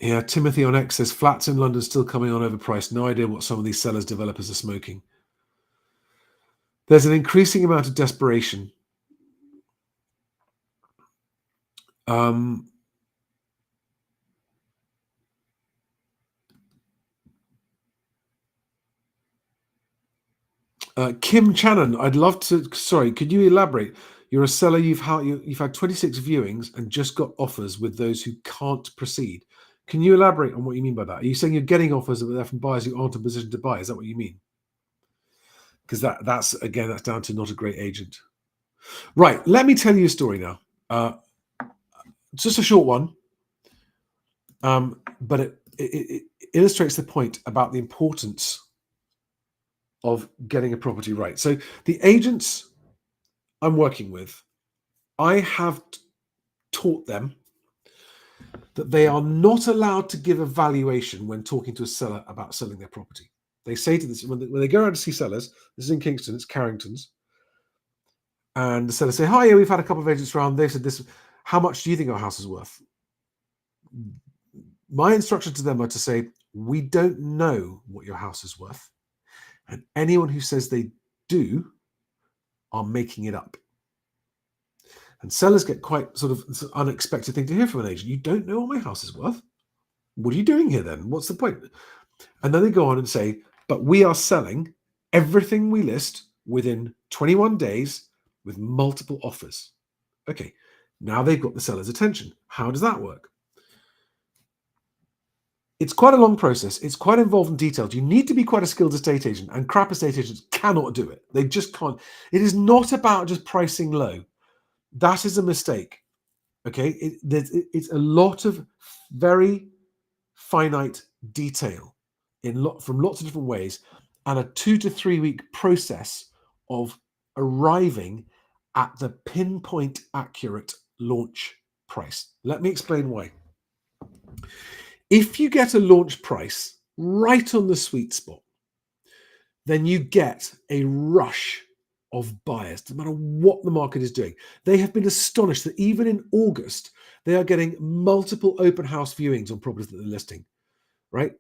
Yeah, Timothy on X says flats in London still coming on overpriced. No idea what some of these sellers developers are smoking. There's an increasing amount of desperation. Kim Channon, I'd love to. Sorry, could you elaborate? You're a seller. You've had 26 viewings and just got offers with those who can't proceed. Can you elaborate on what you mean by that? Are you saying you're getting offers that are from buyers who aren't in a position to buy? Is that what you mean? Because that's down to not a great agent. Right. Let me tell you a story now. Just a short one, but it illustrates the point about the importance of getting a property right. So the agents I'm working with, I have taught them that they are not allowed to give a valuation when talking to a seller about selling their property. They say to this, when they go around to see sellers, this is in Kingston, it's Carrington's, and the sellers say, hi, yeah, we've had a couple of agents around, they've said this, how much do you think our house is worth? My instruction to them are to say, we don't know what your house is worth. And anyone who says they do are making it up. And sellers get quite sort of it's an unexpected thing to hear from an agent. You don't know what my house is worth? What are you doing here then? What's the point? And then they go on and say, but we are selling everything we list within 21 days with multiple offers. Okay, now they've got the seller's attention. How does that work? It's quite a long process. It's quite involved and detailed. You need to be quite a skilled estate agent, and crap estate agents cannot do it. They just can't. It is not about just pricing low. That is a mistake. Okay, it's a lot of very finite detail from lots of different ways, and a 2 to 3 week process of arriving at the pinpoint accurate launch price. Let me explain why. If you get a launch price right on the sweet spot, then you get a rush of buyers, no matter what the market is doing. They have been astonished that even in August, they are getting multiple open house viewings on properties that they're listing, right?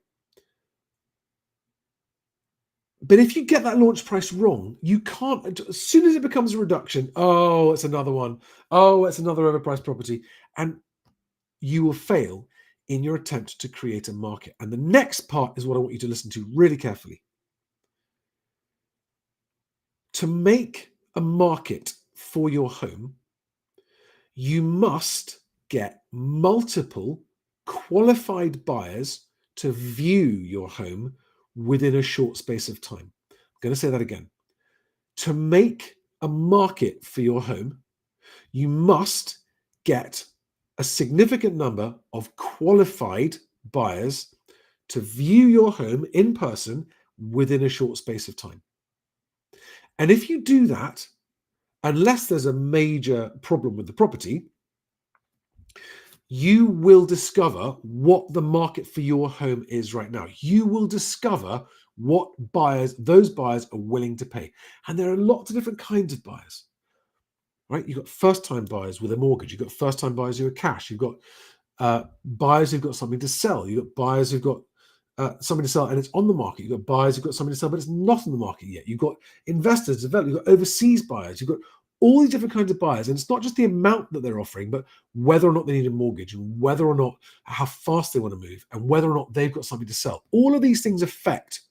But if you get that launch price wrong, you can't, as soon as it becomes a reduction, oh, it's another one. Oh, it's another overpriced property. And you will fail in your attempt to create a market. And the next part is what I want you to listen to really carefully. To make a market for your home, you must get multiple qualified buyers to view your home within a short space of time. I'm going to say that again. To make a market for your home, you must get a significant number of qualified buyers to view your home in person within a short space of time. And if you do that, unless there's a major problem with the property, you will discover what the market for your home is right now. You will discover what those buyers are willing to pay. And there are lots of different kinds of buyers, right? You've got first-time buyers with a mortgage. You've got first-time buyers who are cash. You've got buyers who've got something to sell. You've got buyers who've got something to sell and it's on the market. You've got buyers who've got something to sell, but it's not on the market yet. You've got investors, developers, you've got overseas buyers. You've got all these different kinds of buyers. And it's not just the amount that they're offering, but whether or not they need a mortgage and whether or not how fast they want to move and whether or not they've got something to sell. All of these things affect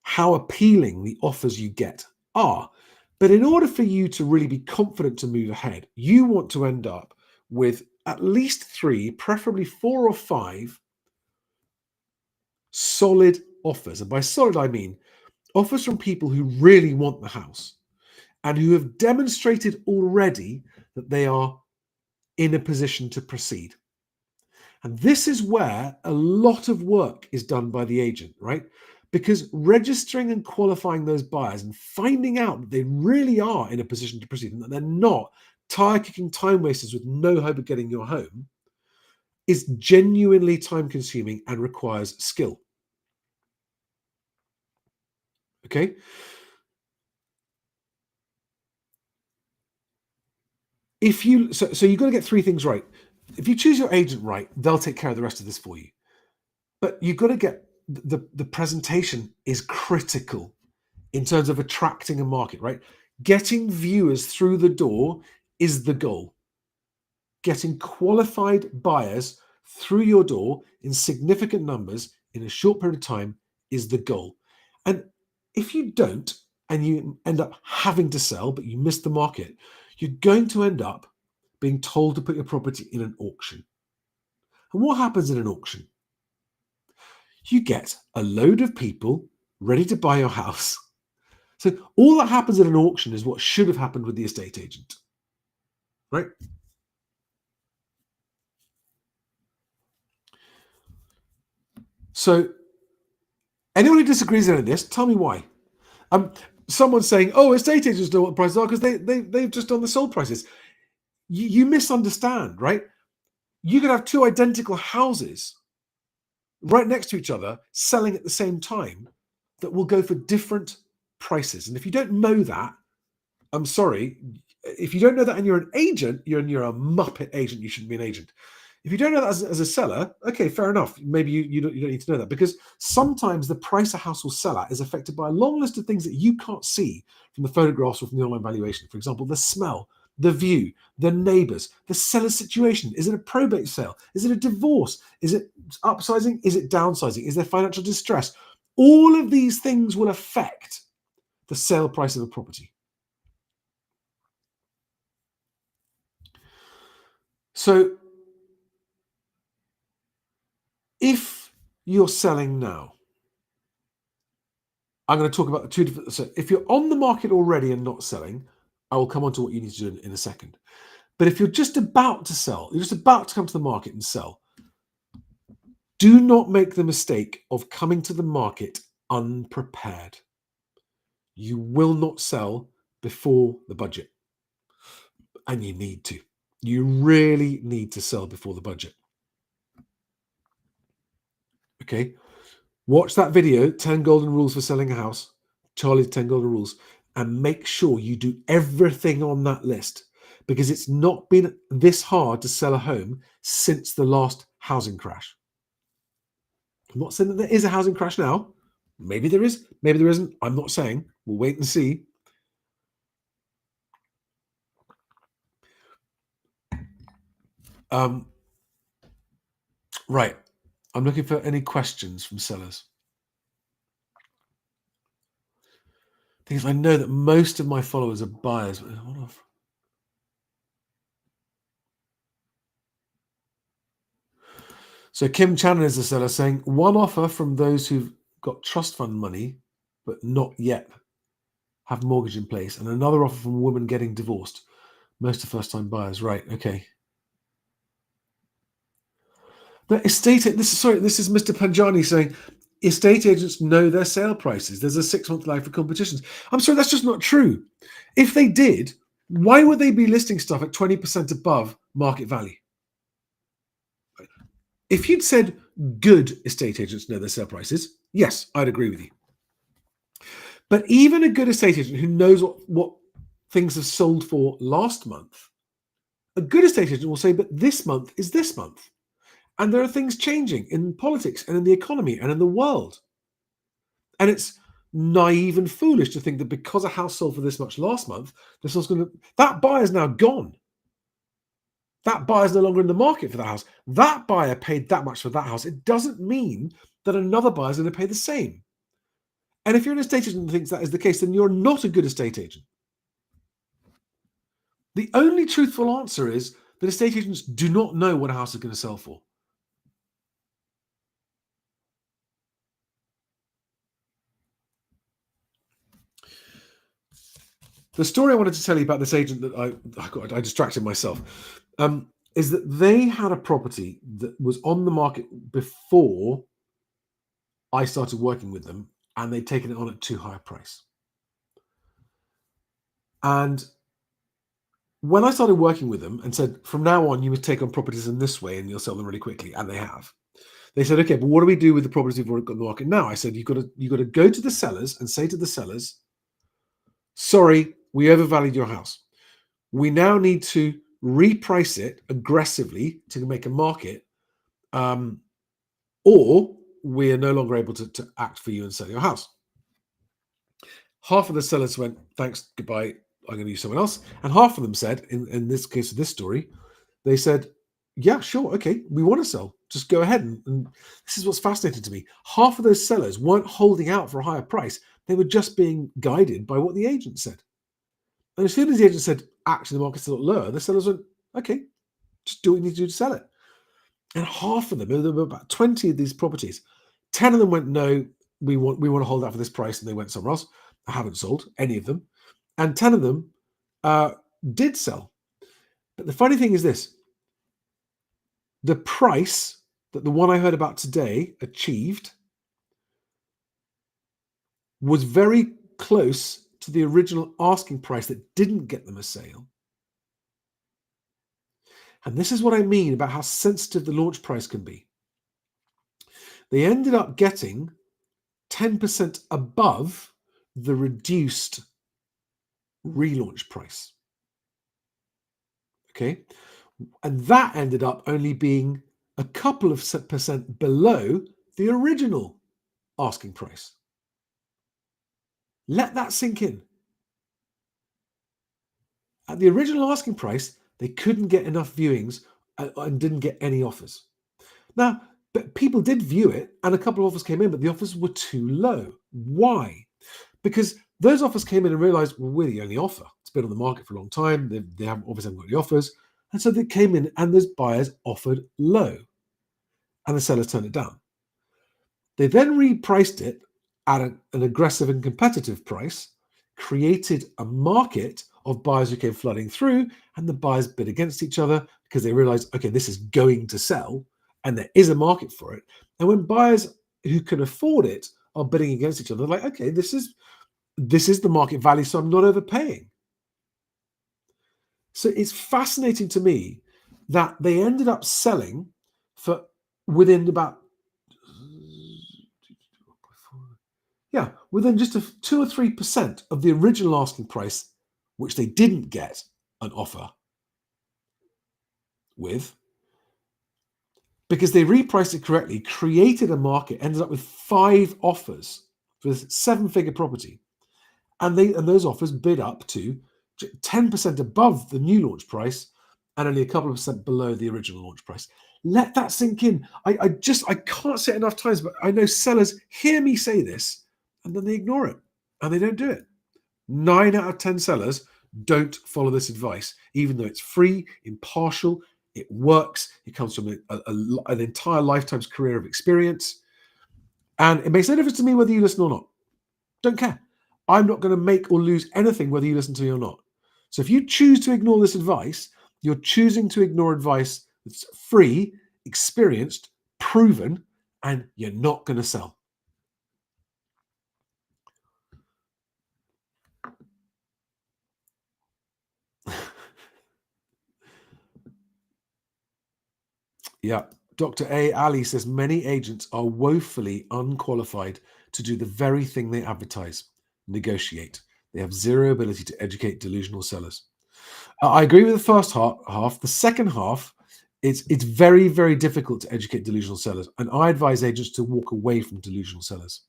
how appealing the offers you get are. But in order for you to really be confident to move ahead, you want to end up with at least 3, preferably 4 or 5 solid offers. And by solid, I mean offers from people who really want the house and who have demonstrated already that they are in a position to proceed. And this is where a lot of work is done by the agent, right? Because registering and qualifying those buyers and finding out that they really are in a position to proceed and that they're not tire-kicking time wasters with no hope of getting your home is genuinely time-consuming and requires skill. Okay? So you've got to get 3 things right. If you choose your agent right, they'll take care of the rest of this for you. But you've got to get the presentation is critical in terms of attracting a market, right? Getting viewers through the door is the goal. Getting qualified buyers through your door in significant numbers in a short period of time is the goal. And if you don't, and you end up having to sell, but you miss the market, you're going to end up being told to put your property in an auction. And what happens in an auction? You get a load of people ready to buy your house. So all that happens at an auction is what should have happened with the estate agent, right? So anyone who disagrees with this, tell me why. Someone's saying, oh, estate agents know what the prices are because they've just done the sold prices. You misunderstand, right? You could have 2 identical houses right next to each other selling at the same time that will go for different prices. And if you don't know that, I'm sorry. If you don't know that and you're an agent, you're a muppet agent. You shouldn't be an agent. If you don't know that as a seller, okay, fair enough. Maybe you don't need to know that because sometimes the price a house will sell at is affected by a long list of things that you can't see from the photographs or from the online valuation. For example, the smell, the view, the neighbours, the seller's situation. Is it a probate sale? Is it a divorce? Is it upsizing? Is it downsizing? Is there financial distress? All of these things will affect the sale price of a property. So if you're selling now, I'm going to talk about the 2 different. So if you're on the market already and not selling, I will come on to what you need to do in a second. But if you're just about to sell, you're just about to come to the market and sell, do not make the mistake of coming to the market unprepared. You will not sell before the budget. And you need to. You really need to sell before the budget. Okay? Watch that video, 10 Golden Rules for Selling a House, Charlie's 10 Golden Rules, and make sure you do everything on that list because it's not been this hard to sell a home since the last housing crash. I'm not saying that there is a housing crash now, Maybe there is, maybe there isn't. I'm not saying. We'll wait and see. Right. I'm looking for any questions from sellers. Thing is, I know that most of my followers are buyers. But what if... So Kim Channon is the seller saying, one offer from those who've got trust fund money, but not yet have mortgage in place, and another offer from women getting divorced. Most are first-time buyers. Right, okay. The this is Mr. Panjani saying, estate agents know their sale prices. There's a 6-month lag for competitions. I'm sorry, that's just not true. If they did, why would they be listing stuff at 20% above market value? If you'd said good estate agents know their sale prices, yes, I'd agree with you. But even a good estate agent who knows what things have sold for last month, a good estate agent will say, but this month is this month. And there are things changing in politics and in the economy and in the world. And it's naive and foolish to think that because a house sold for this much last month, that buyer's now gone. That buyer's no longer in the market for that house. That buyer paid that much for that house. It doesn't mean that another buyer's going to pay the same. And if you're an estate agent and thinks that is the case, then you're not a good estate agent. The only truthful answer is that estate agents do not know what a house is going to sell for. The story I wanted to tell you about this agent that I distracted myself, is that they had a property that was on the market before I started working with them, and they'd taken it on at too high a price. And when I started working with them and said, from now on, you must take on properties in this way and you'll sell them really quickly, and they have. They said, okay, but what do we do with the properties we've already got on the market now? I said, you've got to go to the sellers and say to the sellers, sorry, we overvalued your house. We now need to reprice it aggressively to make a market, or we are no longer able to act for you and sell your house. Half of the sellers went, thanks, goodbye, I'm going to use someone else. And half of them said, in this case of this story, they said, yeah, sure, okay, we want to sell. Just go ahead. And this is what's fascinating to me. Half of those sellers weren't holding out for a higher price. They were just being guided by what the agent said. And as soon as the agent said, actually, the market's a lot lower, the sellers went, okay, just do what you need to do to sell it. And half of them, there were about 20 of these properties, 10 of them went, no, we want to hold out for this price, and they went somewhere else. I haven't sold any of them. And 10 of them did sell. But the funny thing is this. The price that the one I heard about today achieved was very close to the original asking price that didn't get them a sale. And this is what I mean about how sensitive the launch price can be. They ended up getting 10% above the reduced relaunch price. Okay. And that ended up only being a couple of percent below the original asking price. Let that sink in. At the original asking price, they couldn't get enough viewings and didn't get any offers. Now, but people did view it, and a couple of offers came in, but the offers were too low. Why? Because those offers came in and realized, well, we're the only offer. It's been on the market for a long time. They obviously haven't got any offers. And so they came in and those buyers offered low. And the sellers turned it down. They then repriced it at an aggressive and competitive price, created a market of buyers who came flooding through, and the buyers bid against each other because they realized, okay, this is going to sell and there is a market for it. And when buyers who can afford it are bidding against each other, they're like, okay, this is the market value, so I'm not overpaying. So it's fascinating to me that they ended up selling for within just 2 or 3% of the original asking price, which they didn't get an offer with, because they repriced it correctly, created a market, ended up with 5 offers for this 7-figure property, and those offers bid up to 10% above the new launch price and only a couple of percent below the original launch price. Let that sink in. I can't say it enough times, but I know sellers hear me say this and then they ignore it and they don't do it. 9 out of 10 sellers don't follow this advice, even though it's free, impartial, it works, it comes from an entire lifetime's career of experience, and it makes no difference to me whether you listen or not. Don't care. I'm not going to make or lose anything whether you listen to me or not. So if you choose to ignore this advice, you're choosing to ignore advice that's free, experienced, proven, and you're not going to sell. Yeah. Dr. A. Ali says many agents are woefully unqualified to do the very thing they advertise, negotiate. They have zero ability to educate delusional sellers. I agree with the first half. The second half, it's very, very difficult to educate delusional sellers. And I advise agents to walk away from delusional sellers.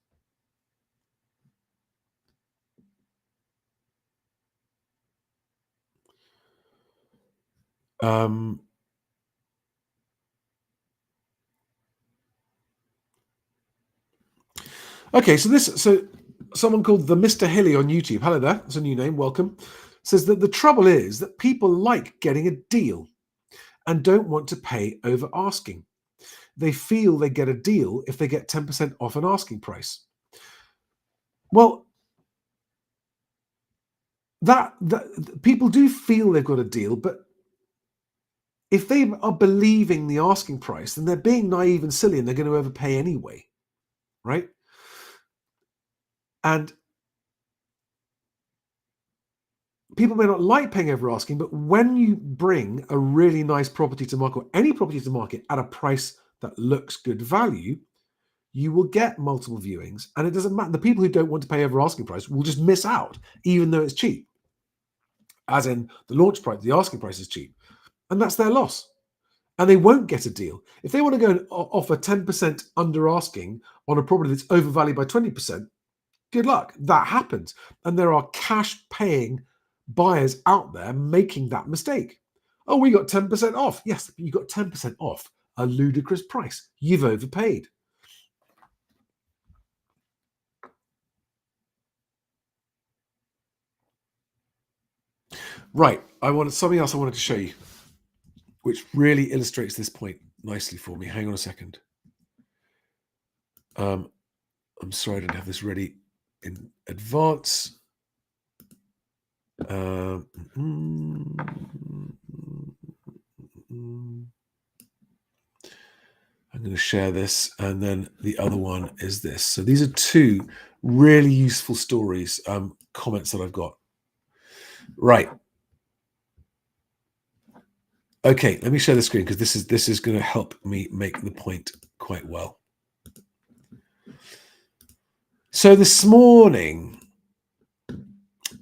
Okay, so someone called the Mr. Hilly on YouTube, hello there, that's a new name, welcome, says that the trouble is that people like getting a deal and don't want to pay over asking. They feel they get a deal if they get 10% off an asking price. Well, that people do feel they've got a deal, but if they are believing the asking price, then they're being naive and silly and they're going to overpay anyway, right? And people may not like paying over asking, but when you bring a really nice property to market, or any property to market at a price that looks good value, you will get multiple viewings, and it doesn't matter. The people who don't want to pay over asking price will just miss out, even though it's cheap. As in the launch price, the asking price is cheap, and that's their loss. And they won't get a deal. If they want to go and offer 10% under asking on a property that's overvalued by 20%, good luck. That happens. And there are cash paying buyers out there making that mistake. Oh, we got 10% off. Yes, you got 10% off a ludicrous price. You've overpaid. Right. Something else I wanted to show you, which really illustrates this point nicely for me. Hang on a second. I'm sorry I didn't have this ready in advance. I'm going to share this, and then the other one is this. So these are two really useful stories, comments that I've got. Right. Okay, let me share the screen because this is going to help me make the point quite well. So this morning,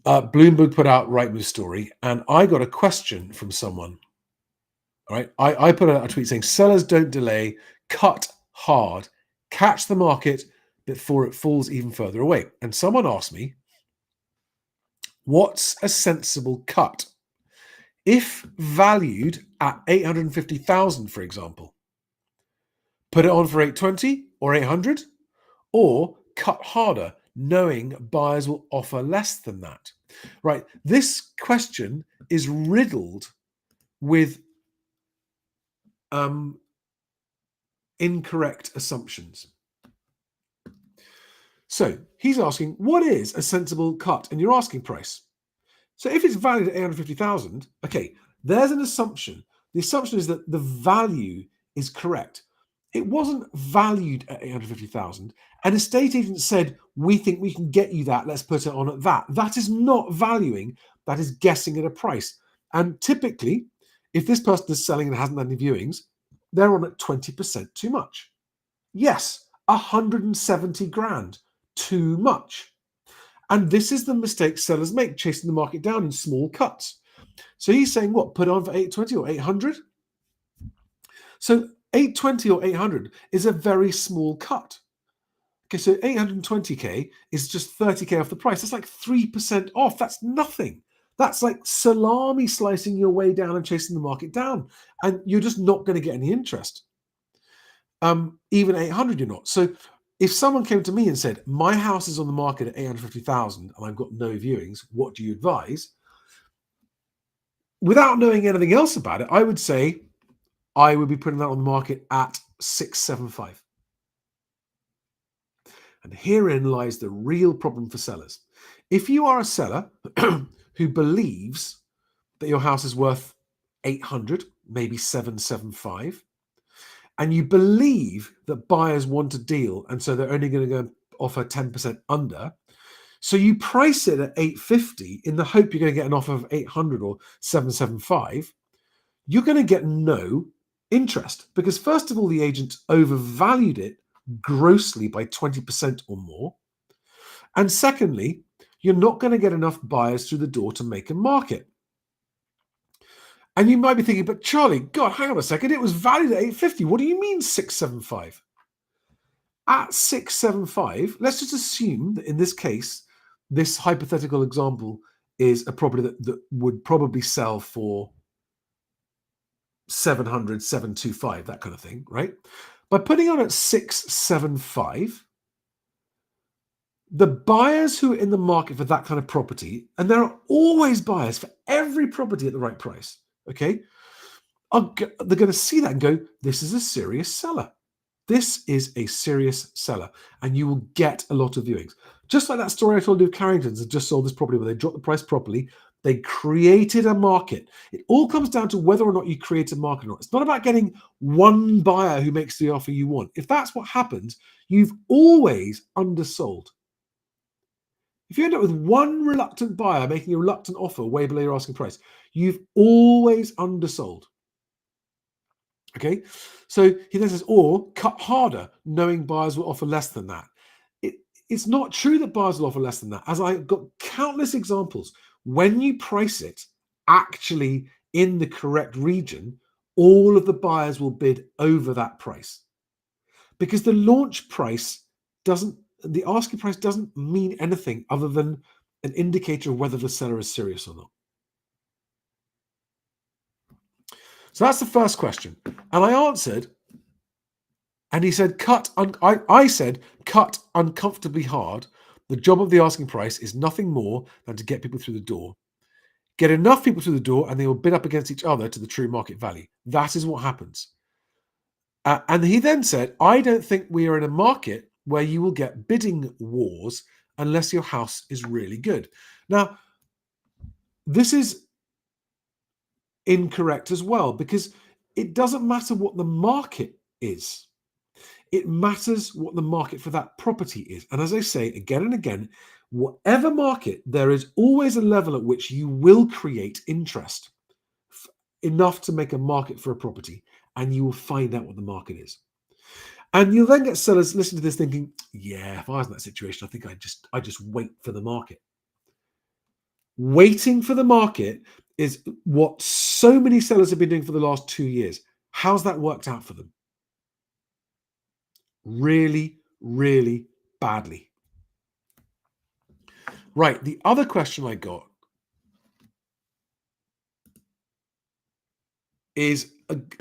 Bloomberg put out Rightmove story, and I got a question from someone. All right, I put out a tweet saying, sellers don't delay, cut hard, catch the market before it falls even further away. And someone asked me, what's a sensible cut? If valued at 850,000, for example, put it on for 820 or 800, or cut harder, knowing buyers will offer less than that. Right. This question is riddled with incorrect assumptions. So he's asking, what is a sensible cut in your asking price? So if it's valued at 850,000, okay, there's an assumption. The assumption is that the value is correct. It wasn't valued at 850,000. An estate agent said, we think we can get you that. Let's put it on at that. That is not valuing. That is guessing at a price. And typically, if this person is selling and hasn't had any viewings, they're on at 20% too much. Yes, 170 grand, too much. And this is the mistake sellers make, chasing the market down in small cuts. So he's saying, what, put on for 820 or 800? So 820 or 800 is a very small cut. Okay, so 820k is just 30k off the price. That's like 3% off. That's nothing. That's like salami slicing your way down and chasing the market down. And you're just not going to get any interest. Even 800, you're not. So if someone came to me and said, my house is on the market at 850,000 and I've got no viewings, what do you advise? Without knowing anything else about it, I would say I would be putting that on the market at 675. And herein lies the real problem for sellers. If you are a seller who believes that your house is worth 800, maybe 775, and you believe that buyers want a deal, and so they're only going to go offer 10% under, so you price it at 850 in the hope you're going to get an offer of 800 or 775, you're going to get no interest because, first of all, the agent overvalued it grossly by 20% or more. And secondly, you're not going to get enough buyers through the door to make a market. And you might be thinking, but Charlie, God, hang on a second. It was valued at 850. What do you mean 675? At 675, let's just assume that in this case, this hypothetical example is a property that would probably sell for 700, 725, that kind of thing, right? By putting on at 675, the buyers who are in the market for that kind of property, and there are always buyers for every property at the right price, okay? They're going to see that and go, this is a serious seller. This is a serious seller, and you will get a lot of viewings. Just like that story I told you of Carrington's that just sold this property where they dropped the price properly. They created a market. It all comes down to whether or not you create a market or not. It's not about getting one buyer who makes the offer you want. If that's what happens, you've always undersold. If you end up with one reluctant buyer making a reluctant offer way below your asking price, you've always undersold. Okay, so he then says, or cut harder, knowing buyers will offer less than that. It's not true that buyers will offer less than that. As I've got countless examples, when you price it actually in the correct region, all of the buyers will bid over that price. Because the launch price the asking price doesn't mean anything other than an indicator of whether the seller is serious or not. So that's the first question. And I answered, and he said, I said, cut uncomfortably hard. The job of the asking price is nothing more than to get people through the door. Get enough people through the door and they will bid up against each other to the true market value. That is what happens. And he then said, I don't think we are in a market where you will get bidding wars unless your house is really good. Now, this is incorrect as well, because it doesn't matter what the market is. It matters what the market for that property is. And as I say again and again, whatever market, there is always a level at which you will create interest enough to make a market for a property, and you will find out what the market is. And you'll then get sellers listening to this thinking, yeah, if I was in that situation, I think I just wait for the market. Waiting for the market is what so many sellers have been doing for the last 2 years. How's that worked out for them? Really, really badly. Right, the other question I got is,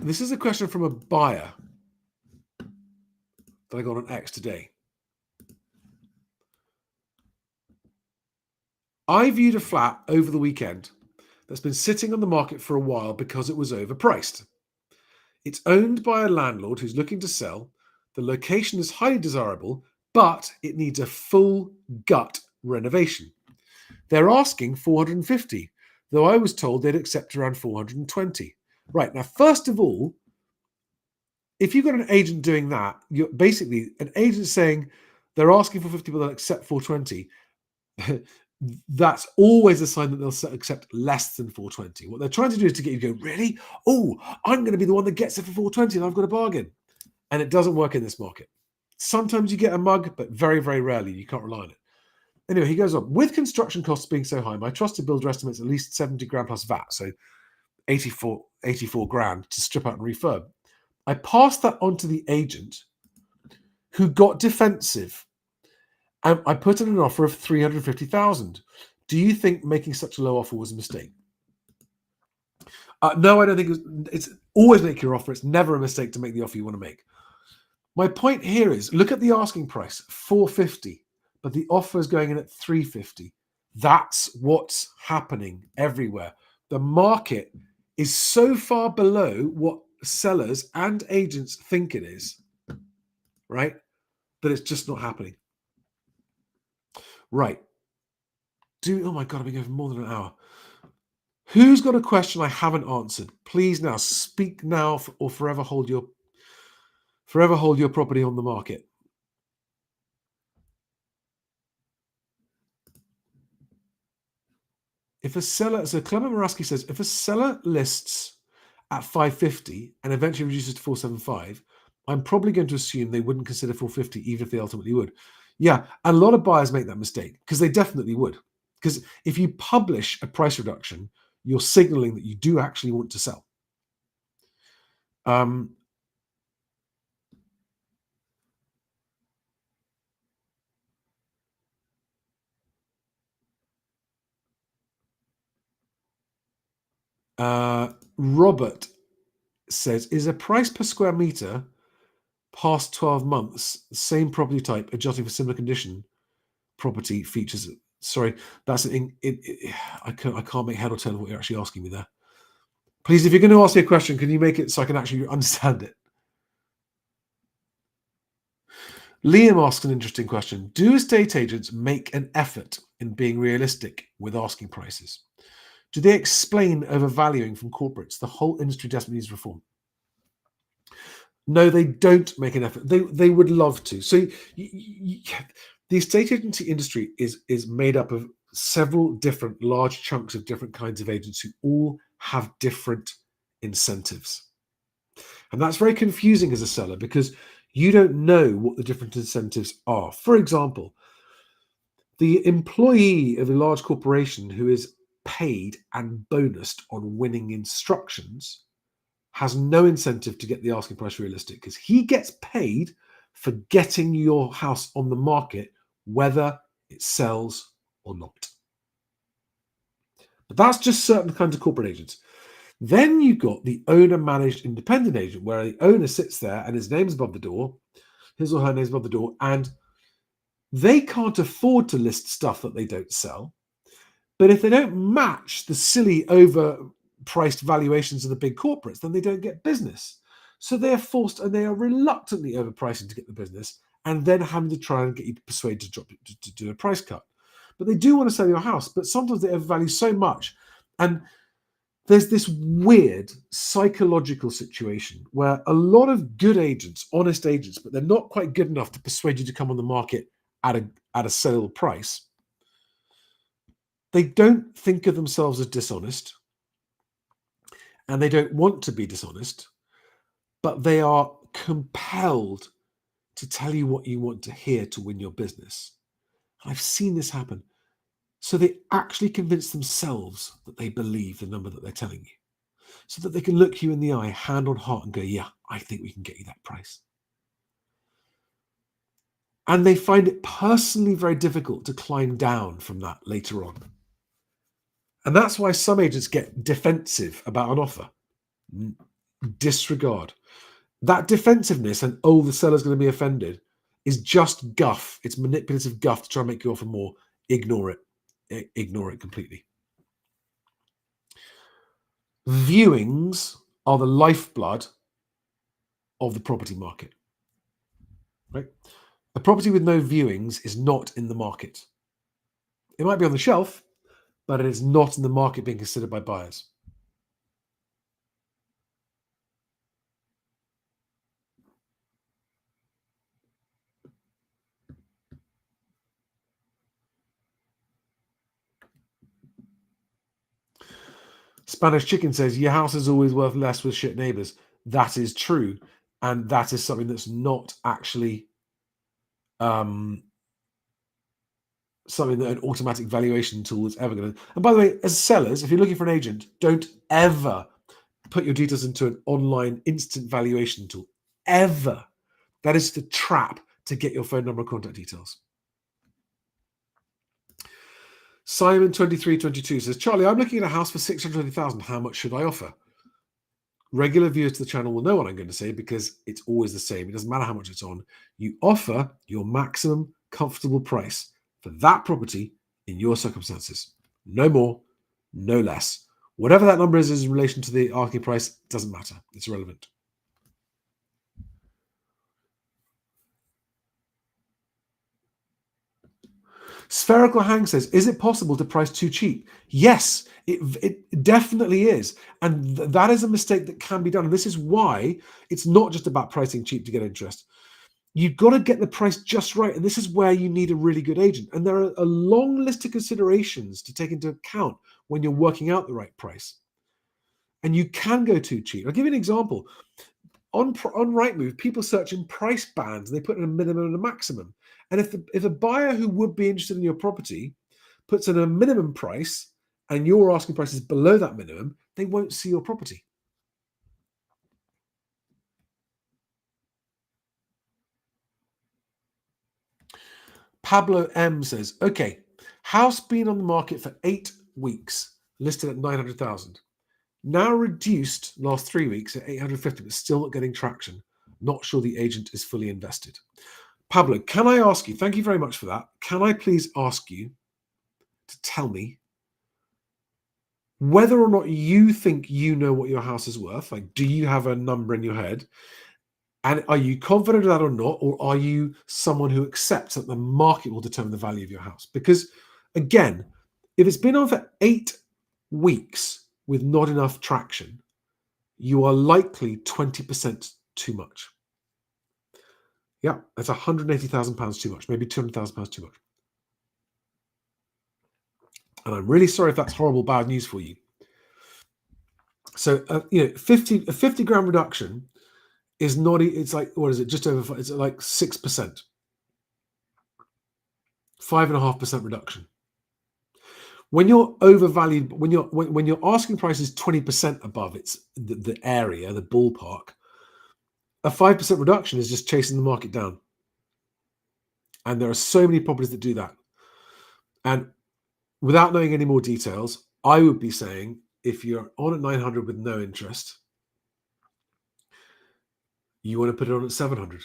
this is a question from a buyer that I got on X today. I viewed a flat over the weekend that's been sitting on the market for a while because it was overpriced. It's owned by a landlord who's looking to sell. The location is highly desirable, but it needs a full gut renovation. They're asking 450, though I was told they'd accept around 420. Right, now, first of all, if you've got an agent doing that, you're basically an agent saying they're asking for 50, but they'll accept 420. That's always a sign that they'll accept less than 420. What they're trying to do is to get you to go, really? Oh, I'm going to be the one that gets it for 420 and I've got a bargain. And it doesn't work in this market. Sometimes you get a mug, but very, very rarely. You can't rely on it. Anyway, he goes on. With construction costs being so high, my trusted builder estimates at least 70 grand plus VAT, so 84 grand to strip out and refurb. I passed that on to the agent who got defensive And I put in an offer of 350,000. Do you think making such a low offer was a mistake? No, I don't think it's always make your offer. It's never a mistake to make the offer you want to make. My point here is, look at the asking price, 450, but the offer is going in at 350. That's what's happening everywhere. The market is so far below what sellers and agents think it is, right? That it's just not happening. Right. Oh my God, I've been going for more than an hour. Who's got a question I haven't answered? Please now speak now, or forever hold your property on the market. If a seller, so Clement Moraski says, if a seller lists at 550 and eventually reduces to 475, I'm probably going to assume they wouldn't consider 450 even if they ultimately would. Yeah, and a lot of buyers make that mistake because they definitely would. Because if you publish a price reduction, you're signaling that you do actually want to sell. Robert says, is a price per square meter past 12 months, same property type, adjusting for similar condition, property features? Sorry, that's I can't make head or tail of what you're actually asking me there. Please, if you're going to ask me a question, can you make it so I can actually understand it? Liam asks an interesting question. Do estate agents make an effort in being realistic with asking prices? Do they explain overvaluing from corporates? The whole industry desperately needs reform. No, they don't make an effort. They would love to. So the estate agency industry is made up of several different large chunks of different kinds of agents who all have different incentives. And that's very confusing as a seller because you don't know what the different incentives are. For example, the employee of a large corporation who is paid and bonused on winning instructions has no incentive to get the asking price realistic because he gets paid for getting your house on the market, whether it sells or not. But that's just certain kinds of corporate agents. Then you've got the owner-managed independent agent, where the owner sits there and his name's above the door, his or her name's above the door, and they can't afford to list stuff that they don't sell. But if they don't match the silly overpriced valuations of the big corporates, then they don't get business. So they are forced and they are reluctantly overpricing to get the business and then having to try and get you persuaded to do a price cut. But they do want to sell your house, but sometimes they overvalue so much. And there's this weird psychological situation where a lot of good agents, honest agents, but they're not quite good enough to persuade you to come on the market at a saleable price. They don't think of themselves as dishonest, and they don't want to be dishonest, but they are compelled to tell you what you want to hear to win your business. And I've seen this happen. So they actually convince themselves that they believe the number that they're telling you, so that they can look you in the eye, hand on heart, and go, yeah, I think we can get you that price. And they find it personally very difficult to climb down from that later on. And that's why some agents get defensive about an offer. Disregard. That defensiveness and, oh, the seller's going to be offended is just guff. It's manipulative guff to try and make you offer more. Ignore it. Ignore it completely. Viewings are the lifeblood of the property market. Right? A property with no viewings is not in the market. It might be on the shelf, but it is not in the market being considered by buyers. Spanish Chicken says, your house is always worth less with shit neighbours. That is true. And that is something that's not actually something that an automatic valuation tool is ever going to. And by the way, as sellers, if you're looking for an agent, don't ever put your details into an online instant valuation tool. Ever. That is the trap to get your phone number and contact details. Simon 2322 says, Charlie, I'm looking at a house for 620,000. How much should I offer? Regular viewers to the channel will know what I'm going to say because it's always the same. It doesn't matter how much it's on. You offer your maximum comfortable price for that property in your circumstances. No more, no less. Whatever that number is in relation to the asking price, doesn't matter. It's irrelevant. Spherical Hang says, is it possible to price too cheap? Yes, it definitely is. And that is a mistake that can be done. And this is why it's not just about pricing cheap to get interest. You've got to get the price just right. And this is where you need a really good agent. And there are a long list of considerations to take into account when you're working out the right price. And you can go too cheap. I'll give you an example. On Rightmove, people search in price bands and they put in a minimum and a maximum. And if a buyer who would be interested in your property puts in a minimum price and your asking price is below that minimum, they won't see your property. Pablo M says, okay, house been on the market for 8 weeks, listed at 900,000. Now reduced last 3 weeks at 850, but still not getting traction. Not sure the agent is fully invested. Pablo, can I ask you, thank you very much for that. Can I please ask you to tell me whether or not you think you know what your house is worth? Like, do you have a number in your head? And are you confident of that or not? Or are you someone who accepts that the market will determine the value of your house? Because again, if it's been on for 8 weeks with not enough traction, you are likely 20% too much. Yeah, that's £180,000 too much, maybe £200,000 too much. And I'm really sorry if that's horrible, bad news for you. So, 50 grand reduction is not, it's like, what is it? Just over, it's like 6%, 5.5% reduction. When you're overvalued, when your asking price is 20% above it's the area, the ballpark, a 5% reduction is just chasing the market down. And there are so many properties that do that. And without knowing any more details, I would be saying if you're on at 900 with no interest, you want to put it on at 700.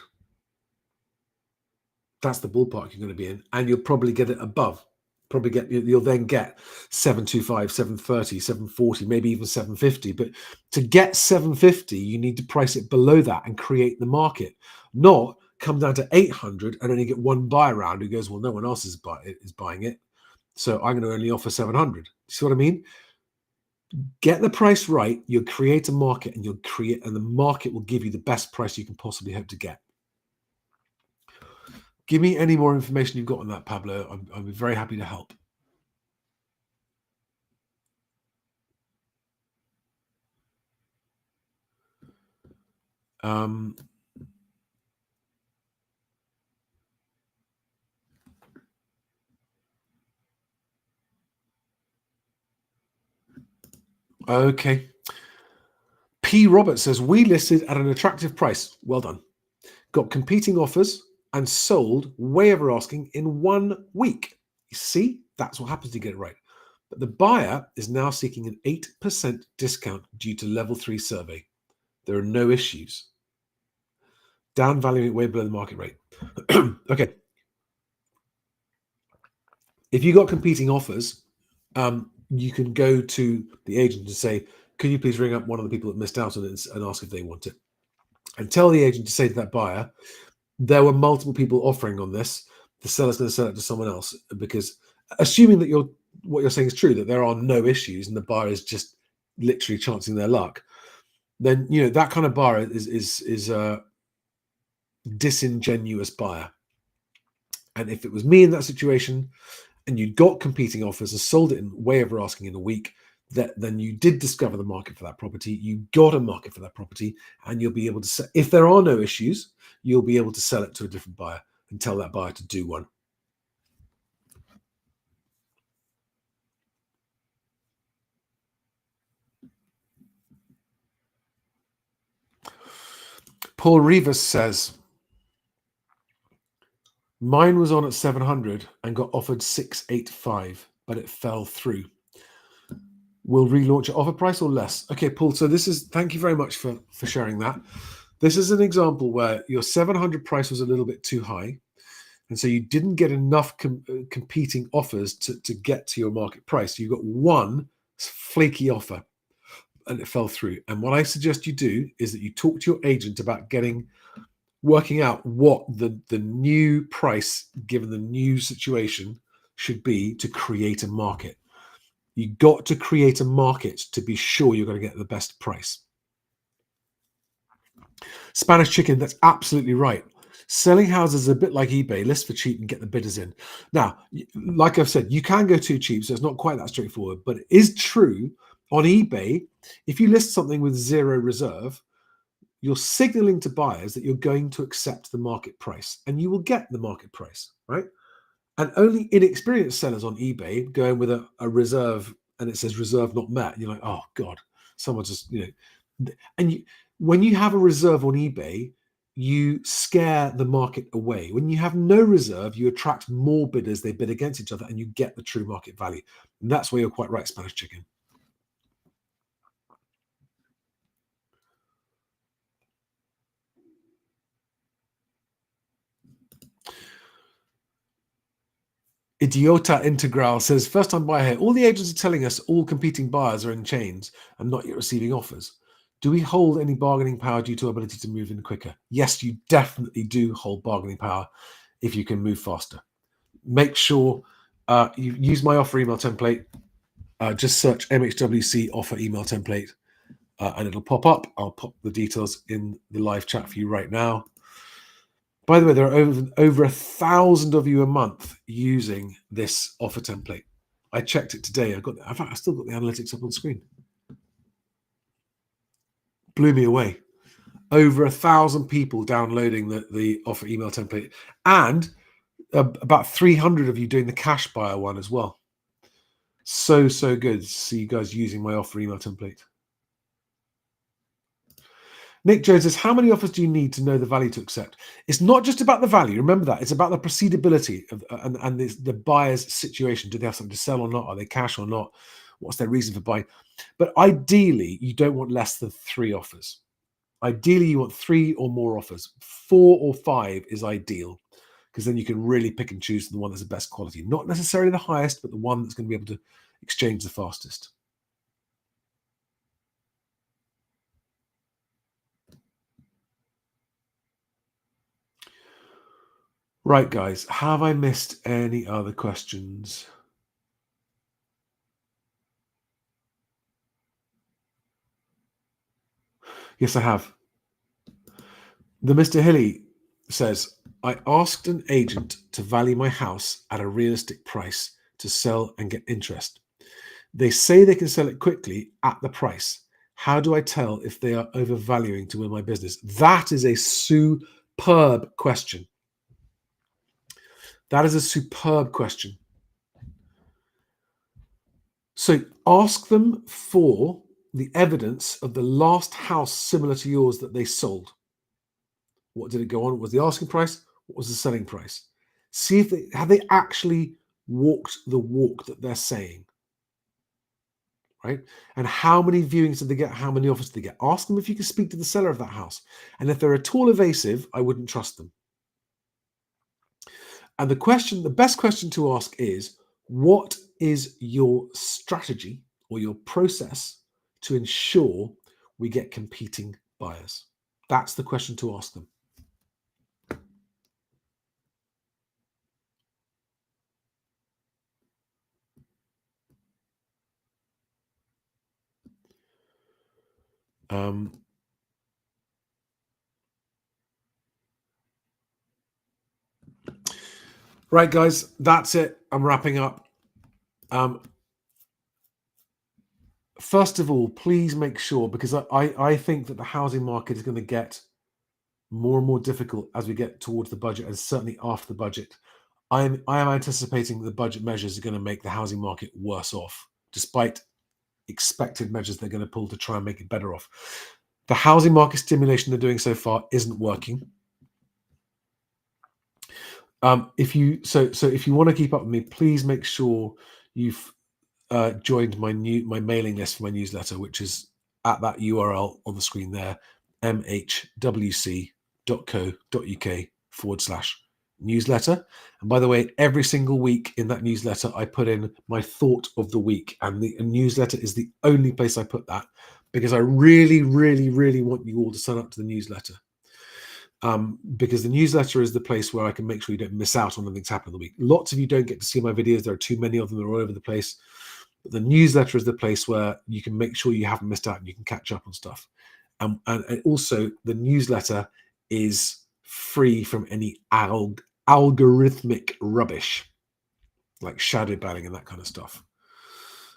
That's the ballpark you're going to be in, and you'll probably get it above. You'll then get 725, 730, 740, maybe even 750. But to get 750, you need to price it below that and create the market, not come down to 800 and only get one buyer around who goes, well, no one else is buying it, so I'm going to only offer 700. See what I mean? Get the price right, you'll create a market, and the market will give you the best price you can possibly hope to get. Give me any more information you've got on that, Pablo. I'll be very happy to help. Okay. P. Roberts says, we listed at an attractive price. Well done. Got competing offers and sold way over asking in 1 week. You see, that's what happens to get it right. But the buyer is now seeking an 8% discount due to level 3 survey. There are no issues. Down valuing it way below the market rate. Okay. If you got competing offers, you can go to the agent and say, can you please ring up one of the people that missed out on it and ask if they want it? And tell the agent to say to that buyer, there were multiple people offering on this. The seller's going to sell it to someone else, because assuming that what you're saying is true, that there are no issues and the buyer is just literally chancing their luck, then that kind of buyer is a disingenuous buyer. And if it was me in that situation and you got competing offers and sold it in way over asking in a week, then you did discover the market for that property. You got a market for that property, and you'll be able to sell. If there are no issues, you'll be able to sell it to a different buyer and tell that buyer to do one. Paul Rivas says, mine was on at 700 and got offered 685, but it fell through. We'll relaunch at offer price or less. Okay, Paul, so thank you very much for sharing that. This is an example where your 700 price was a little bit too high. And so you didn't get enough competing offers to get to your market price. You got one flaky offer and it fell through. And what I suggest you do is that you talk to your agent about working out what the new price, given the new situation, should be to create a market. You got to create a market to be sure you're going to get the best price. Spanish Chicken, that's absolutely right. Selling houses is a bit like eBay, list for cheap and get the bidders in. Now, like I've said, you can go too cheap, so it's not quite that straightforward, but it is true on eBay, if you list something with 0 reserve, you're signaling to buyers that you're going to accept the market price, and you will get the market price, right? And only inexperienced sellers on eBay go in with a reserve and it says reserve not met. You're like, oh God, someone just, and when you have a reserve on eBay, you scare the market away. When you have no reserve, you attract more bidders, they bid against each other, and you get the true market value. And that's where you're quite right, Spanish Chicken. Idiota Integral says, first time buyer here. All the agents are telling us all competing buyers are in chains and not yet receiving offers. Do we hold any bargaining power due to our ability to move in quicker? Yes, you definitely do hold bargaining power if you can move faster. Make sure you use my offer email template. Just search MHWC offer email template and it'll pop up. I'll pop the details in the live chat for you right now. By the way, there are over 1,000 of you a month using this offer template. I checked it today. In fact, I still got the analytics up on screen. Blew me away. Over 1,000 people downloading the offer email template, and about 300 of you doing the cash buyer one as well. So good to see you guys using my offer email template. Nick Jones says, how many offers do you need to know the value to accept? It's not just about the value. Remember that. It's about the proceedability of, and the buyer's situation. Do they have something to sell or not? Are they cash or not? What's their reason for buying? But ideally, you don't want less than 3 offers. Ideally, you want 3 or more offers. 4 or 5 is ideal, because then you can really pick and choose the one that's the best quality. Not necessarily the highest, but the one that's going to be able to exchange the fastest. Right, guys, have I missed any other questions? Yes, I have. The Mr. Hilly says, I asked an agent to value my house at a realistic price to sell and get interest. They say they can sell it quickly at the price. How do I tell if they are overvaluing to win my business? That is a superb question. That is a superb question. So ask them for the evidence of the last house similar to yours that they sold. What did it go on? What was the asking price? What was the selling price? See if they actually walked the walk that they're saying, right? And how many viewings did they get? How many offers did they get? Ask them if you can speak to the seller of that house. And if they're at all evasive, I wouldn't trust them. And the best question to ask is, what is your strategy or your process to ensure we get competing buyers? That's the question to ask them. Right, guys, that's it. I'm wrapping up. First of all, please make sure, because I think that the housing market is going to get more and more difficult as we get towards the budget, and certainly after the budget. I am anticipating the budget measures are going to make the housing market worse off, despite expected measures they're going to pull to try and make it better off. The housing market stimulation they're doing so far isn't working. If you want to keep up with me, please make sure you've joined my mailing list for my newsletter, which is at that URL on the screen there, mhwc.co.uk/newsletter. And by the way, every single week in that newsletter, I put in my thought of the week, and the newsletter is the only place I put that, because I really, really, really want you all to sign up to the newsletter. Because the newsletter is the place where I can make sure you don't miss out on anything's happened in the week. Lots of you don't get to see my videos. There are too many of them. They're all over the place. But the newsletter is the place where you can make sure you haven't missed out and you can catch up on stuff. And also, the newsletter is free from any algorithmic rubbish, like shadow banning and that kind of stuff.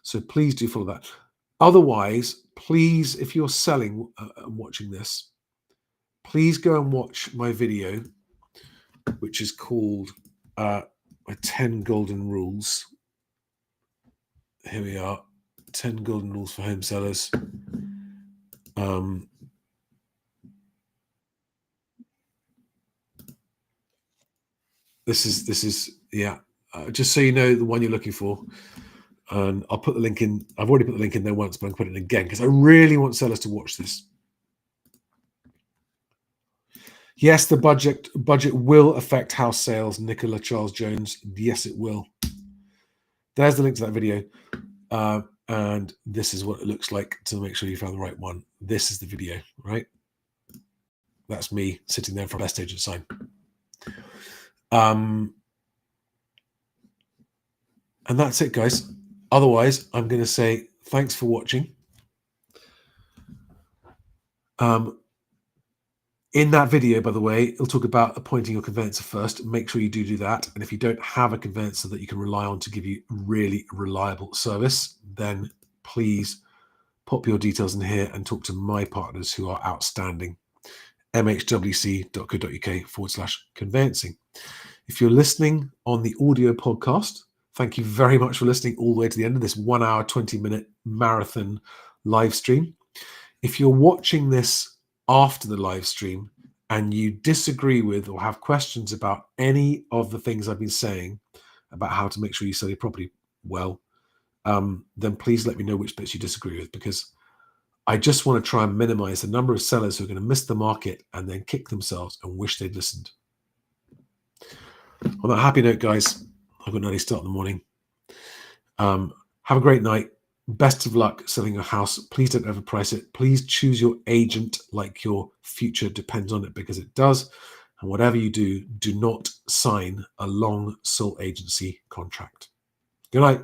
So please do follow that. Otherwise, please, if you're selling and watching this, please go and watch my video, which is called my 10 Golden Rules. Here we are, 10 Golden Rules for Home Sellers. This is yeah, just so you know the one you're looking for. And I'll put the link in. I've already put the link in there once, but I'm going to put it in again because I really want sellers to watch this. Yes, the budget will affect house sales, Nicola Charles Jones. Yes, it will. There's the link to that video. And this is what it looks like to make sure you found the right one. This is the video, right? That's me sitting there for a best agent sign. And that's it, guys. Otherwise, I'm going to say thanks for watching. In that video, by the way, it'll talk about appointing your conveyancer first. Make sure you do that. And if you don't have a conveyancer that you can rely on to give you really reliable service, then please pop your details in here and talk to my partners who are outstanding. mhwc.co.uk/conveyancing. If you're listening on the audio podcast, thank you very much for listening all the way to the end of this 1 hour, 20-minute marathon live stream. If you're watching this after the live stream and you disagree with or have questions about any of the things I've been saying about how to make sure you sell your property well, then please let me know which bits you disagree with, because I just want to try and minimize the number of sellers who are going to miss the market and then kick themselves and wish they'd listened. On that happy note, guys, I've got an early start in the morning. Have a great night. Best of luck selling your house. Please don't overprice it. Please choose your agent like your future depends on it, because it does. And whatever you do, do not sign a long sole agency contract. Good night.